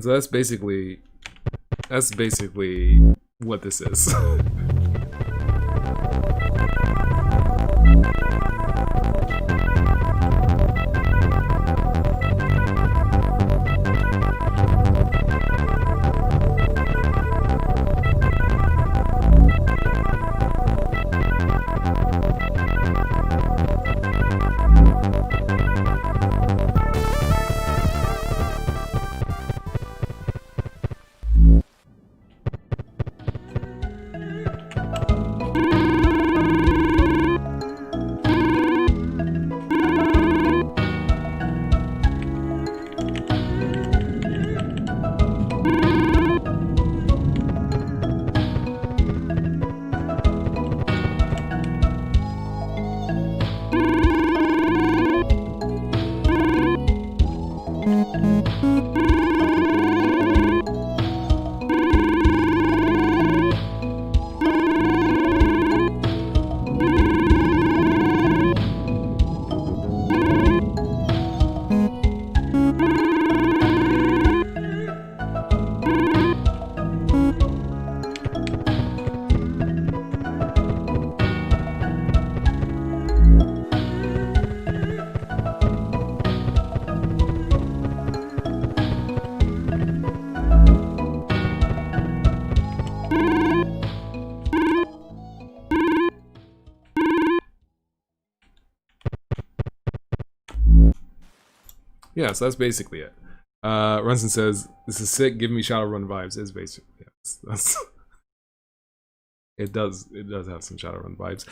And so that's basically what this is. Yeah, so that's basically it. Runson says, "This is sick. Give me Shadowrun vibes." Is basically, yeah, that's it does have some Shadowrun vibes.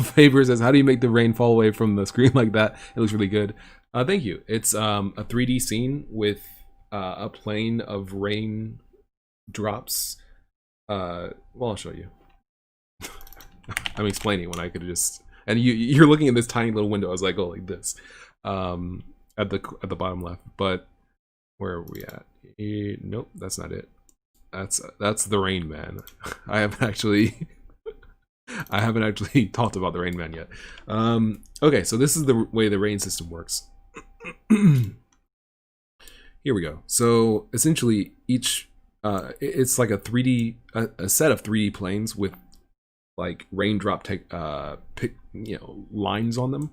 Faber says, "How do you make the rain fall away from the screen like that? It looks really good." Thank you. It's a 3D scene with a plane of rain drops. Well, I'll show you. I'm explaining when I could just, and you're looking at this tiny little window. I was like, oh, like this. At the bottom left, but where are we at? Nope, that's not it. That's the Rain Man. I haven't actually talked about the Rain Man yet. Okay, so this is the way the rain system works. Here we go. So essentially, each it's like a 3D a set of 3D planes with like raindrop lines on them.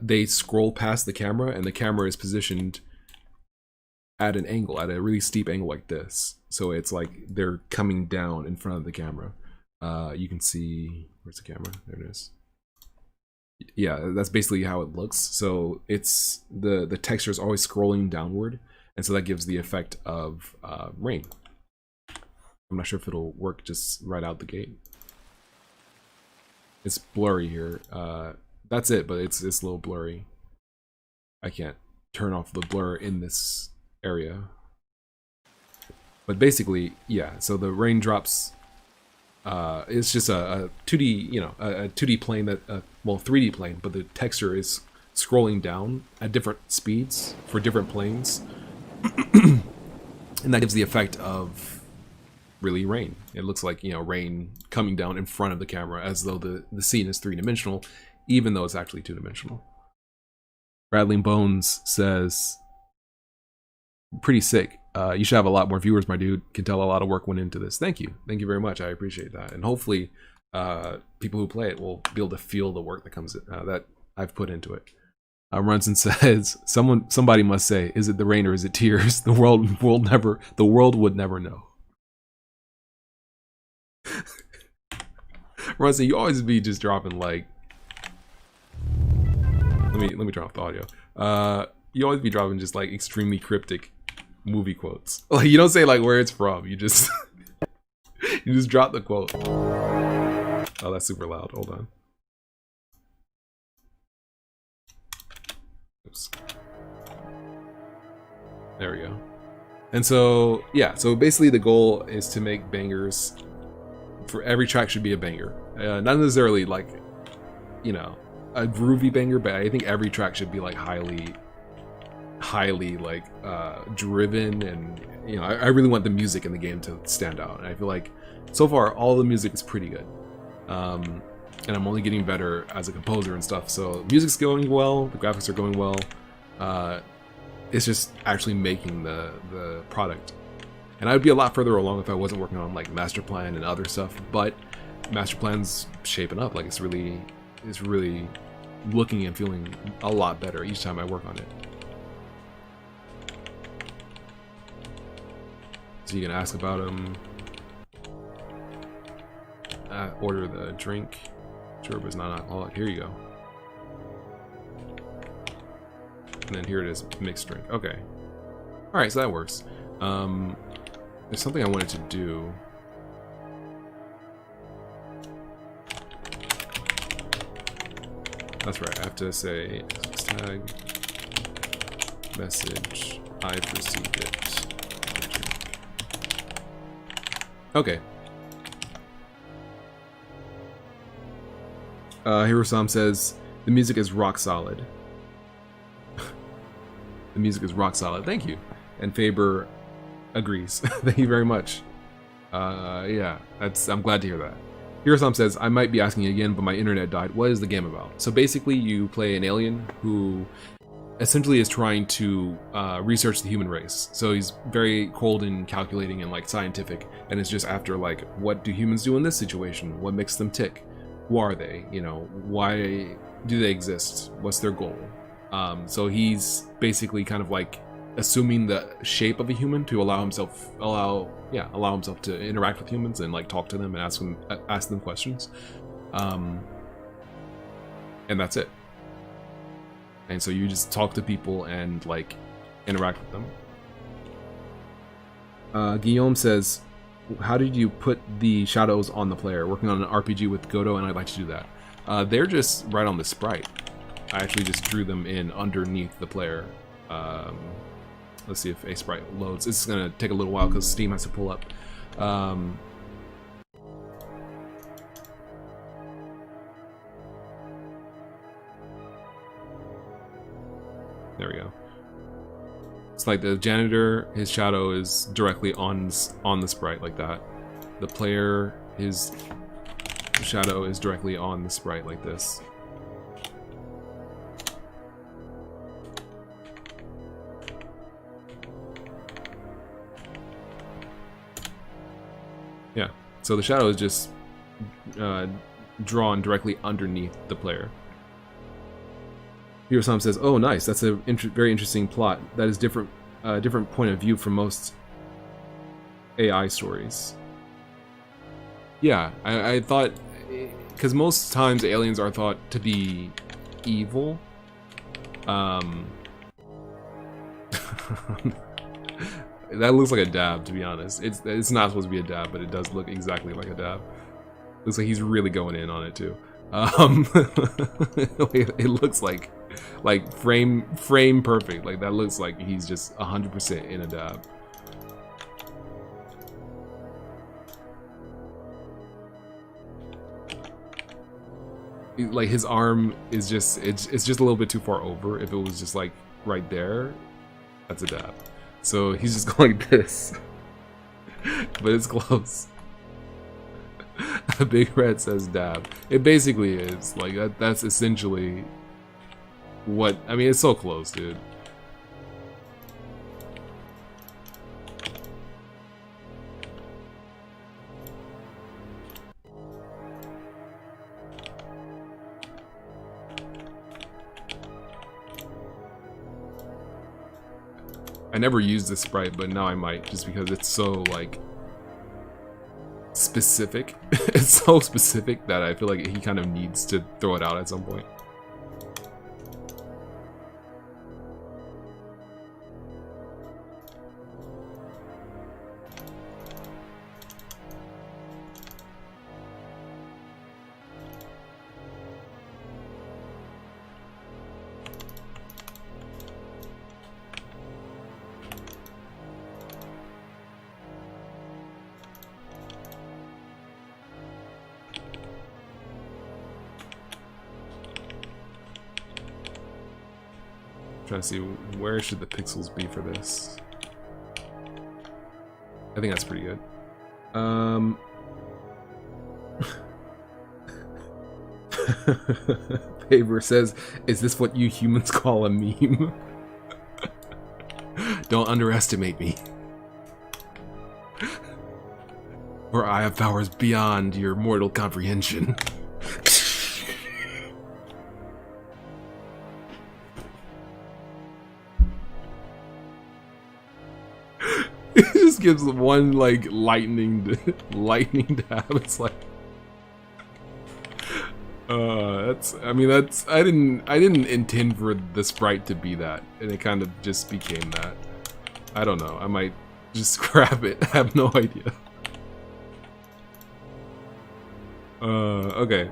They scroll past the camera, and the camera is positioned at an angle, at a really steep angle like this. So it's like they're coming down in front of the camera. You can see, where's the camera? There it is. Yeah, that's basically how it looks. So it's the texture is always scrolling downward, and so that gives the effect of rain. I'm not sure if it'll work just right out the gate. It's blurry here. That's it, but it's a little blurry. I can't turn off the blur in this area. But basically, yeah, so the raindrops, it's just a 2D, a 2D plane that, well, 3D plane, but the texture is scrolling down at different speeds for different planes. And that gives the effect of really rain. It looks like, rain coming down in front of the camera as though the scene is 3-dimensional. Even though it's actually 2-dimensional. Rattling Bones says, pretty sick. You should have a lot more viewers, my dude. Can tell a lot of work went into this. Thank you. Thank you very much. I appreciate that. And hopefully people who play it will be able to feel the work that comes that I've put into it. Runson says, somebody must say, is it the rain or is it tears? The world would never know. Runson, you always be just dropping like, let me turn off the audio. You always be dropping just like extremely cryptic movie quotes. Like you don't say like where it's from. You just you just drop the quote. Oh, that's super loud. Hold on. Oops. There we go. And so yeah, so basically the goal is to make bangers. For every track should be a banger. Not necessarily like, a groovy banger, but I think every track should be like highly like driven, and I really want the music in the game to stand out, and I feel like so far all the music is pretty good, and I'm only getting better as a composer and stuff. So music's going well, the graphics are going well, It's just actually making the product. And I would be a lot further along if I wasn't working on like master plan and other stuff, but master plan's shaping up. Like it's really looking and feeling a lot better each time I work on it. So you can ask about them. Order the drink. Sure, but it's not alcoholic. Here you go. And then here it is, mixed drink. Okay. Alright, so that works. There's something I wanted to do. That's right, I have to say tag message I've received it. Okay. Hirosam says the music is rock solid. The music is rock solid. Thank you. And Faber agrees. Thank you very much. Yeah, I'm glad to hear that. Hirosam says, I might be asking again, but my internet died. What is the game about? So basically, you play an alien who essentially is trying to research the human race. So he's very cold and calculating and like scientific, and it's just after like, what do humans do in this situation? What makes them tick? Who are they? You know, why do they exist? What's their goal? So he's basically kind of like assuming the shape of a human to allow himself to interact with humans and like talk to them and ask them questions. And that's it. And so you just talk to people and like interact with them. Guillaume says, how did you put the shadows on the player? Working on an RPG with Godot, and I'd like to do that. They're just right on the sprite. I actually just drew them in underneath the player. Let's see if a sprite loads. This is gonna take a little while because Steam has to pull up. There we go. It's like the janitor, his shadow is directly on the sprite like that. The player, his shadow is directly on the sprite like this. Yeah, so the shadow is just drawn directly underneath the player. Hirosam says, "Oh, nice. That's a very interesting plot. That is different point of view from most AI stories." Yeah, I thought, because most times aliens are thought to be evil. That looks like a dab, to be honest. It's not supposed to be a dab, but it does look exactly like a dab. Looks like he's really going in on it too. It looks like frame perfect. Like that looks like he's just 100% in a dab. Like his arm is it's just a little bit too far over. If it was just like right there, that's a dab. So he's just going like this, but it's close. Big Red says dab. It basically is like that. That's essentially what I mean. It's so close, dude. I never used this sprite, but now I might, just because it's so, like, specific. It's so specific that I feel like he kind of needs to throw it out at some point. Trying to see where should the pixels be for this. I think that's pretty good. Faber says, "Is this what you humans call a meme?" Don't underestimate me. For I have powers beyond your mortal comprehension. It just gives one like lightning dab. It's like I didn't intend for the sprite to be that, and it kind of just became that. I don't know. I might just scrap it. I have no idea. Okay.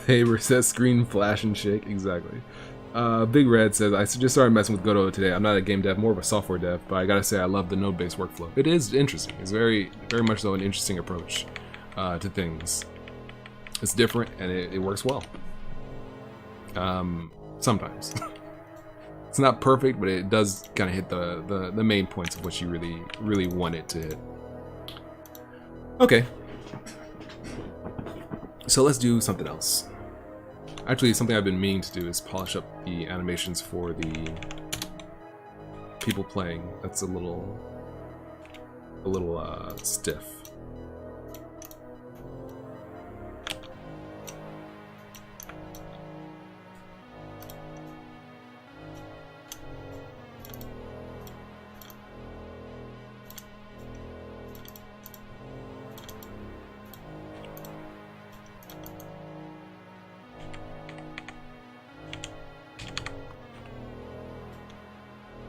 Paper says screen flash and shake. Exactly. Big Red says, I just started messing with Godot today. I'm not a game dev, more of a software dev, but I gotta say I love the node-based workflow. It is interesting. It's very much so an interesting approach to things. It's different and it works well. Sometimes. It's not perfect, but it does kind of hit the main points of what you really want it to hit. Okay. So let's do something else. Actually, something I've been meaning to do is polish up the animations for the people playing. That's a little stiff.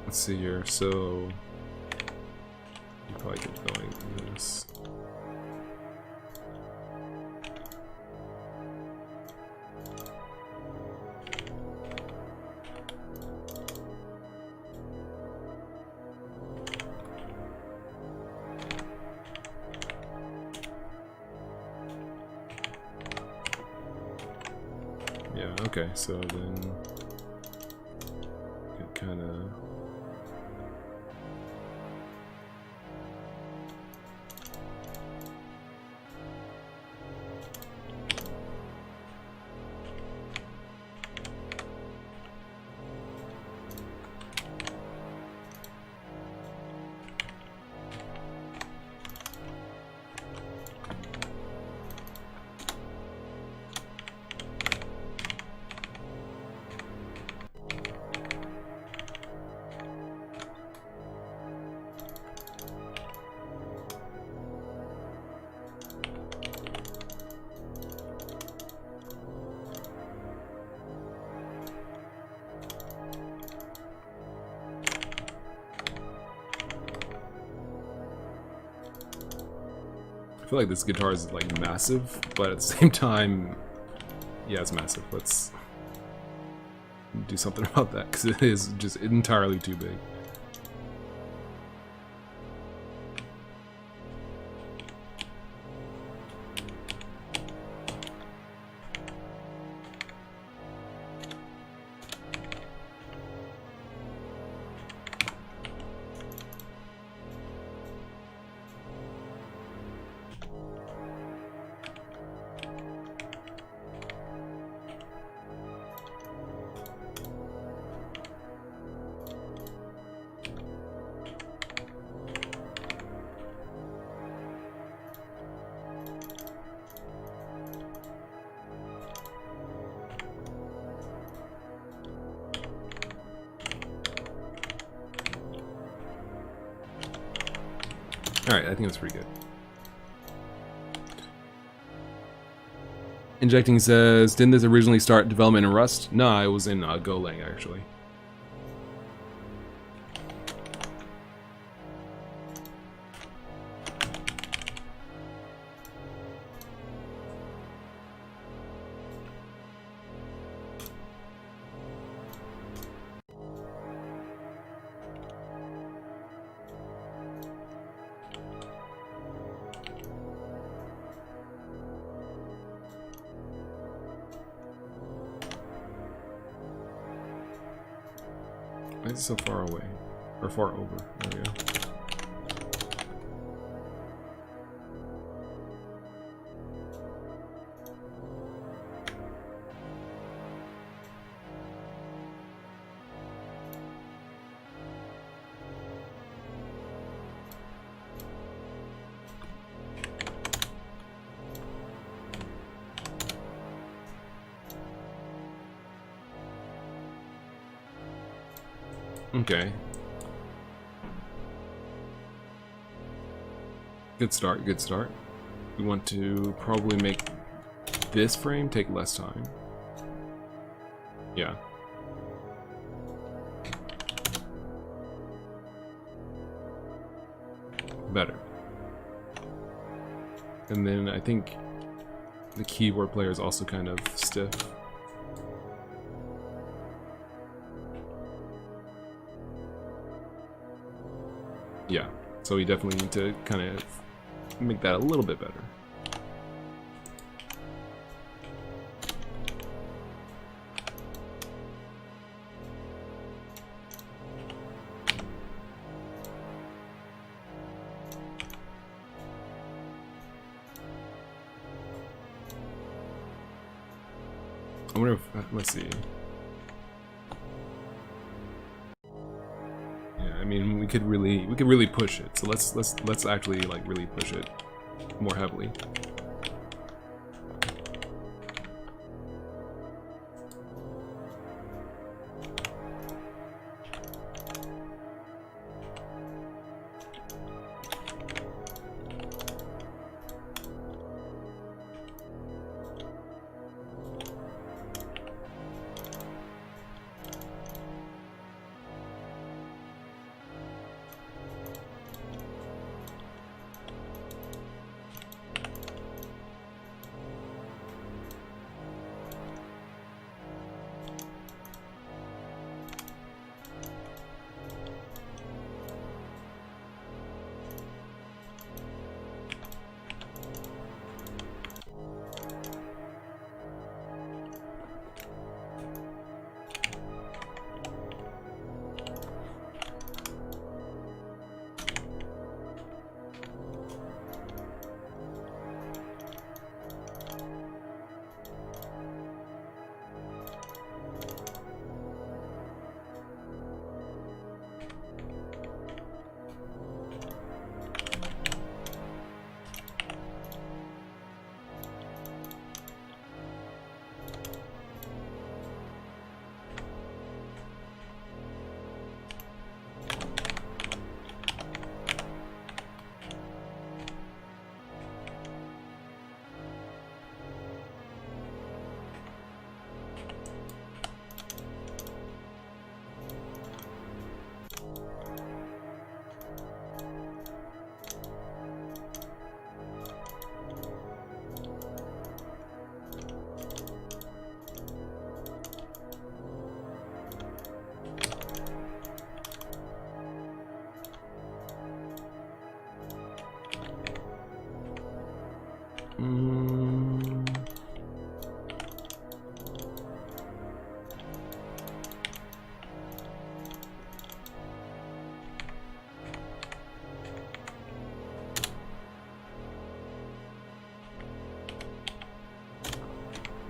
Let's see here, so you probably get going with this. Yeah, okay, so then it kind of I feel like this guitar is like massive, but at the same time, yeah, it's massive. Let's do something about that because it is just entirely too big. Alright, I think that's pretty good. Injecting says, didn't this originally start development in Rust? No, it was in Golang, actually. Why is it so far away? Or far over? There we go. Okay. Good start, good start. We want to probably make this frame take less time. Yeah. Better. And then I think the keyboard player is also kind of stiff. Yeah, so we definitely need to kind of make that a little bit better. I wonder if, let's see. I mean, we could really push it. So let's actually like really push it more heavily.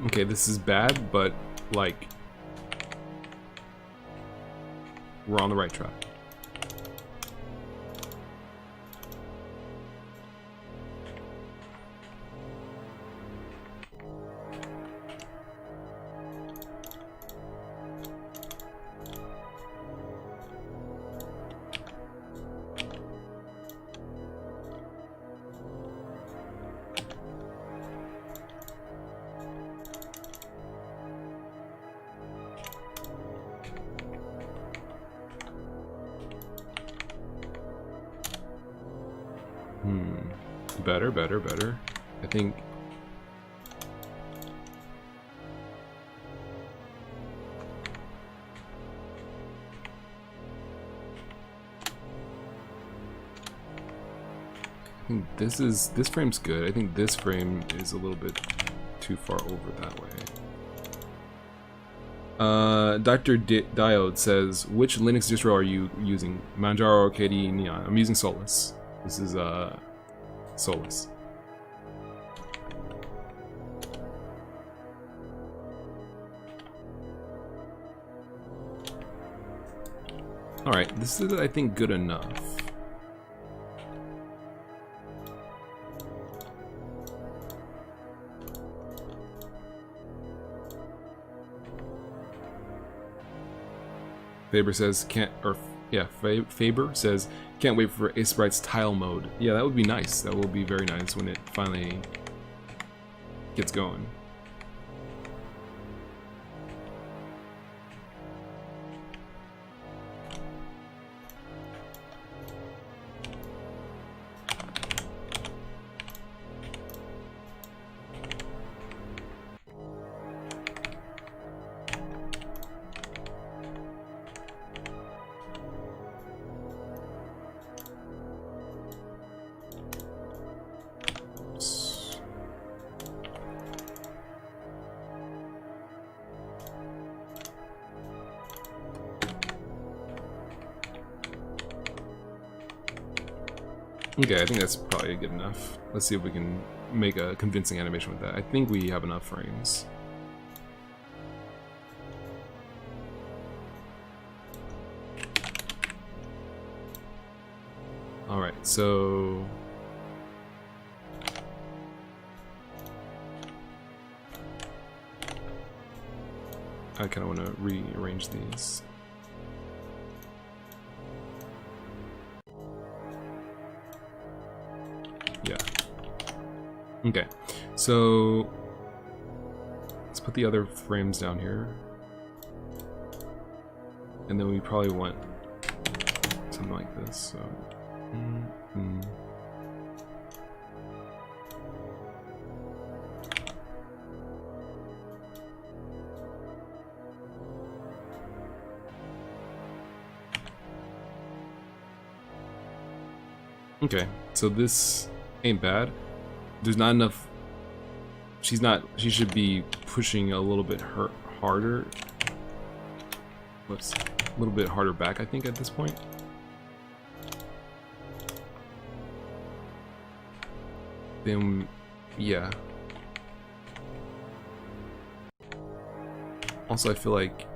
Okay, this is bad, but like we're on the right track. Better. I think this frame's good. I think this frame is a little bit too far over that way. Dr. Diode says, which Linux distro are you using? Manjaro or KDE Neon? I'm using Solus. This is Solus. Alright, this is, I think, good enough. Faber says, Faber says, can't wait for Ace Bright's tile mode. Yeah, that would be nice. That will be very nice when it finally gets going. Okay, I think that's probably good enough. Let's see if we can make a convincing animation with that. I think we have enough frames. Alright, so... I kind of want to rearrange these. Yeah. Okay, so let's put the other frames down here. And then we probably want something like this, so... Okay, so this ain't bad. There's not enough. She should be pushing a little bit harder. Whoops, a little bit harder back, I think, at this point. Then, yeah. Also, I feel like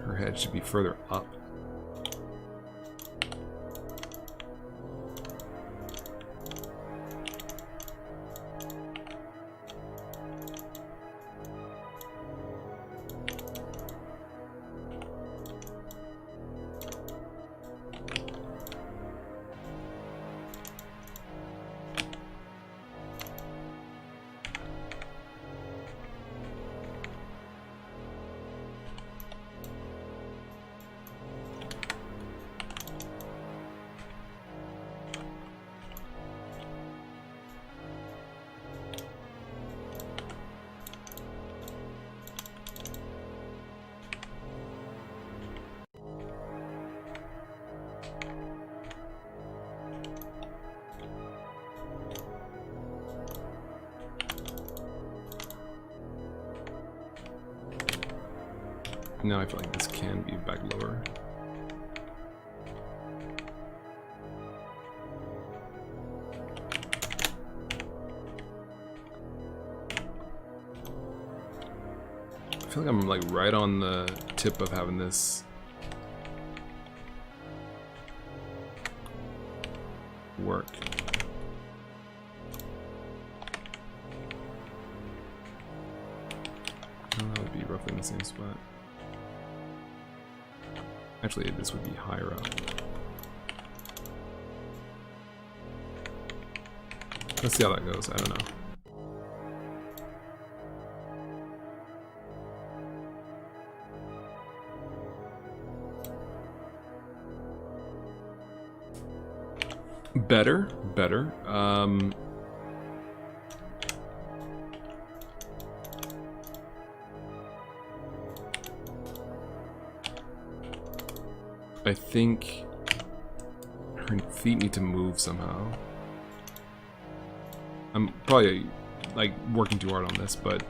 her head should be further up. Now I feel like this can be back lower. I feel like I'm like right on the tip of having this work. That would be roughly in the same spot. Actually, this would be higher up. Let's see how that goes. I don't know. Better. I think her feet need to move somehow. I'm probably like working too hard on this, but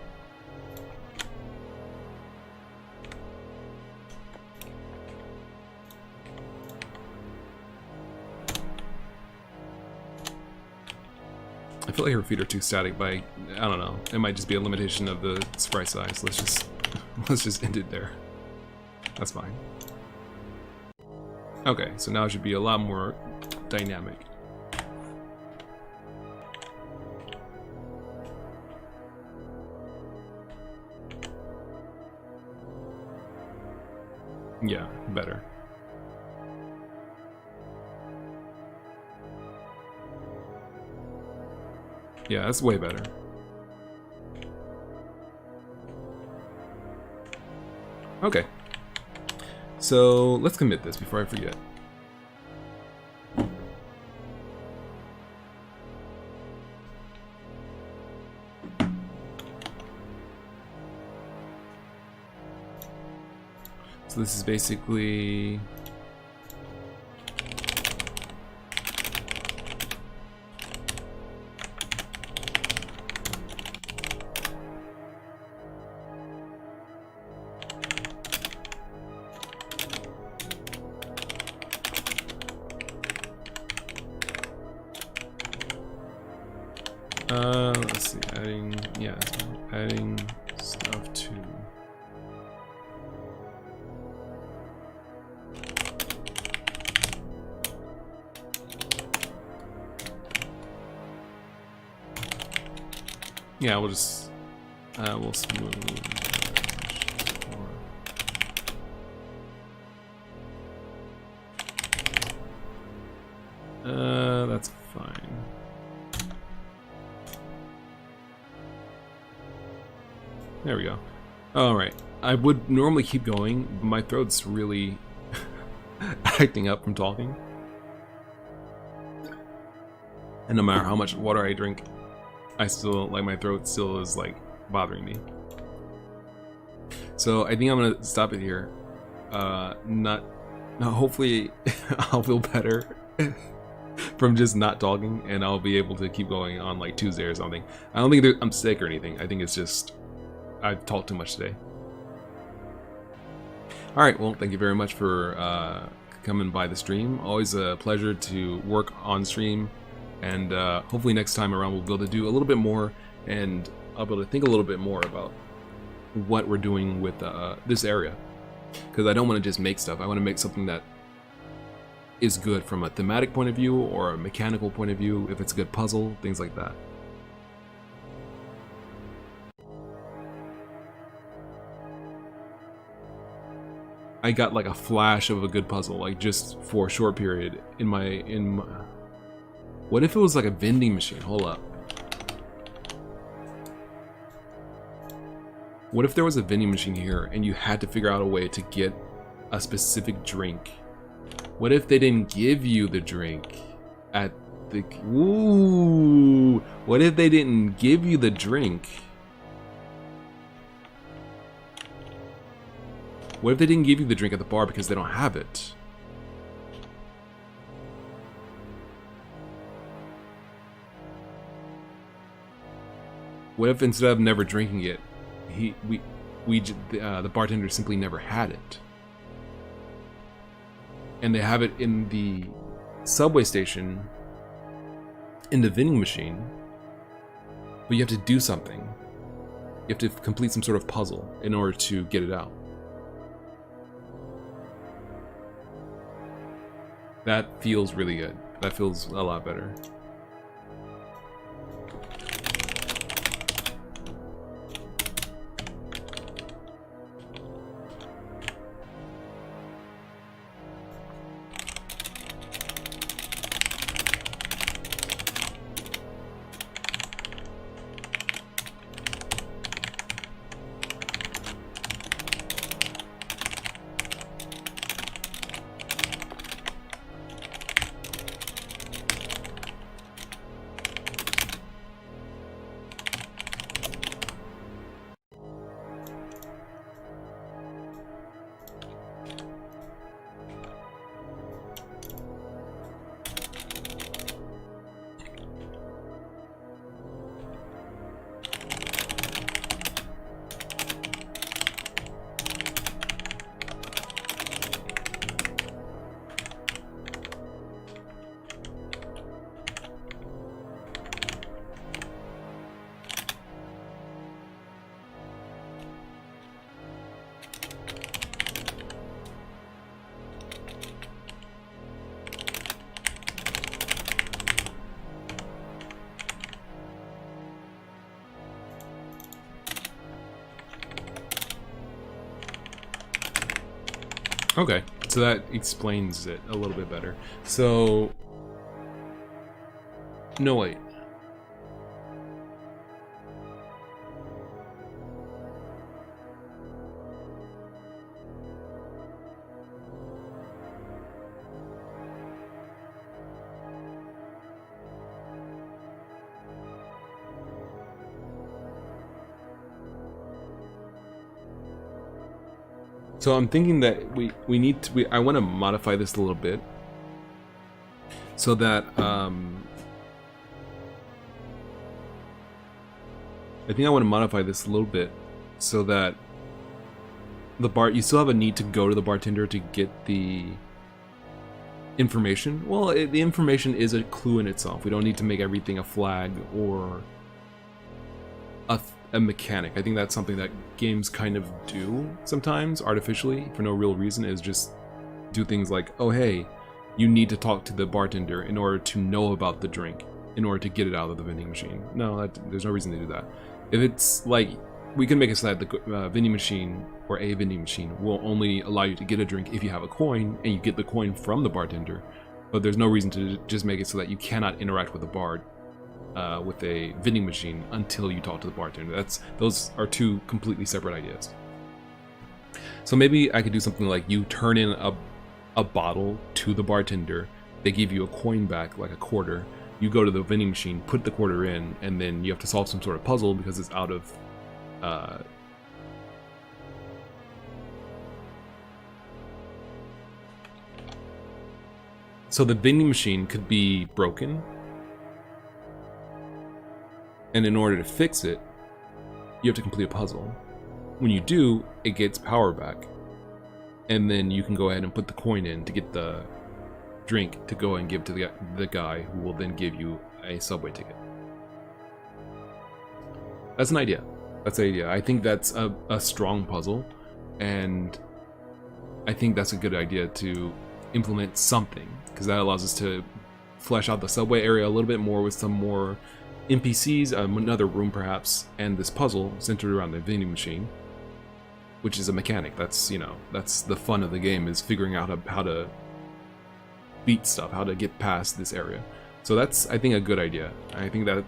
I feel like her feet are too static, but I don't know. It might just be a limitation of the sprite size. Let's just end it there. That's fine. Okay, so now it should be a lot more dynamic. Yeah, better. Yeah, that's way better. Okay. So let's commit this before I forget. So this is basically let's see, adding stuff to yeah, we'll just we'll smooth. That's fine. There we go. Alright. I would normally keep going, but my throat's really acting up from talking. And no matter how much water I drink, I still, like, my throat still is, like, bothering me. So I think I'm gonna stop it here. Hopefully I'll feel better from just not talking, and I'll be able to keep going on, like, Tuesday or something. I don't think I'm sick or anything. I think it's just I've talked too much today. Alright, well, thank you very much for coming by the stream. Always a pleasure to work on stream, and hopefully next time around we'll be able to do a little bit more, and I'll be able to think a little bit more about what we're doing with this area. Because I don't want to just make stuff. I want to make something that is good from a thematic point of view or a mechanical point of view, if it's a good puzzle, things like that. I got like a flash of a good puzzle, like just for a short period in my what if it was like a vending machine? Hold up. What if there was a vending machine here and you had to figure out a way to get a specific drink? What if they didn't give you the drink at the... Ooh! What if they didn't give you the drink? What if they didn't give you the drink at the bar because they don't have it? What if instead of never drinking it, the bartender simply never had it? And they have it in the subway station, in the vending machine, but you have to do something. You have to complete some sort of puzzle in order to get it out. That feels really good. That feels a lot better. Okay, so that explains it a little bit better. So, no wait. So I'm thinking that we need to. I want to modify this a little bit so that I think I want to modify this a little bit so that you still have a need to go to the bartender to get the information. Well, the information is a clue in itself. We don't need to make everything a flag or a mechanic. I think that's something that games kind of do sometimes artificially for no real reason, is just do things like, oh hey, you need to talk to the bartender in order to know about the drink, in order to get it out of the vending machine. No, there's no reason to do that. If it's like, we can make it so that the vending machine or a vending machine will only allow you to get a drink if you have a coin, and you get the coin from the bartender, but there's no reason to just make it so that you cannot interact with the bar with a vending machine until you talk to the bartender. Those are two completely separate ideas. So maybe I could do something like you turn in a bottle to the bartender, they give you a coin back, like a quarter, you go to the vending machine, put the quarter in, and then you have to solve some sort of puzzle because it's out of so the vending machine could be broken, and in order to fix it, you have to complete a puzzle. When you do, it gets power back, and then you can go ahead and put the coin in to get the drink to go and give to the guy, who will then give you a subway ticket. That's an idea. That's an idea. I think that's a strong puzzle, and I think that's a good idea to implement something, because that allows us to flesh out the subway area a little bit more with some more NPCs, another room perhaps, and this puzzle centered around the vending machine, which is a mechanic. That's, you know, that's the fun of the game, is figuring out how to beat stuff, how to get past this area. So that's, I think, a good idea. I think that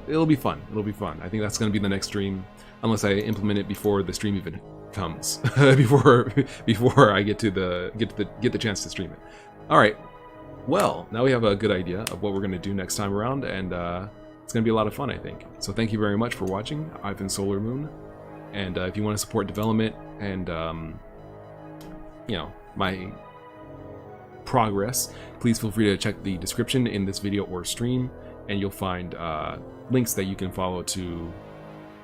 it'll be fun. It'll be fun. I think that's going to be the next stream, unless I implement it before the stream even comes, before I get the chance to stream it. All right. Well, now we have a good idea of what we're going to do next time around, and it's going to be a lot of fun, I think. So thank you very much for watching. I've been Solar Moon, and if you want to support development and you know, my progress, please feel free to check the description in this video or stream, and you'll find links that you can follow to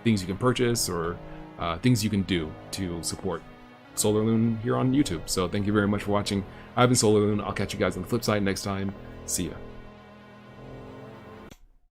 things you can purchase or things you can do to support Solar Loon here on YouTube. So thank you very much for watching. I've been Solar Loon. I'll catch you guys on the flip side next time. See ya.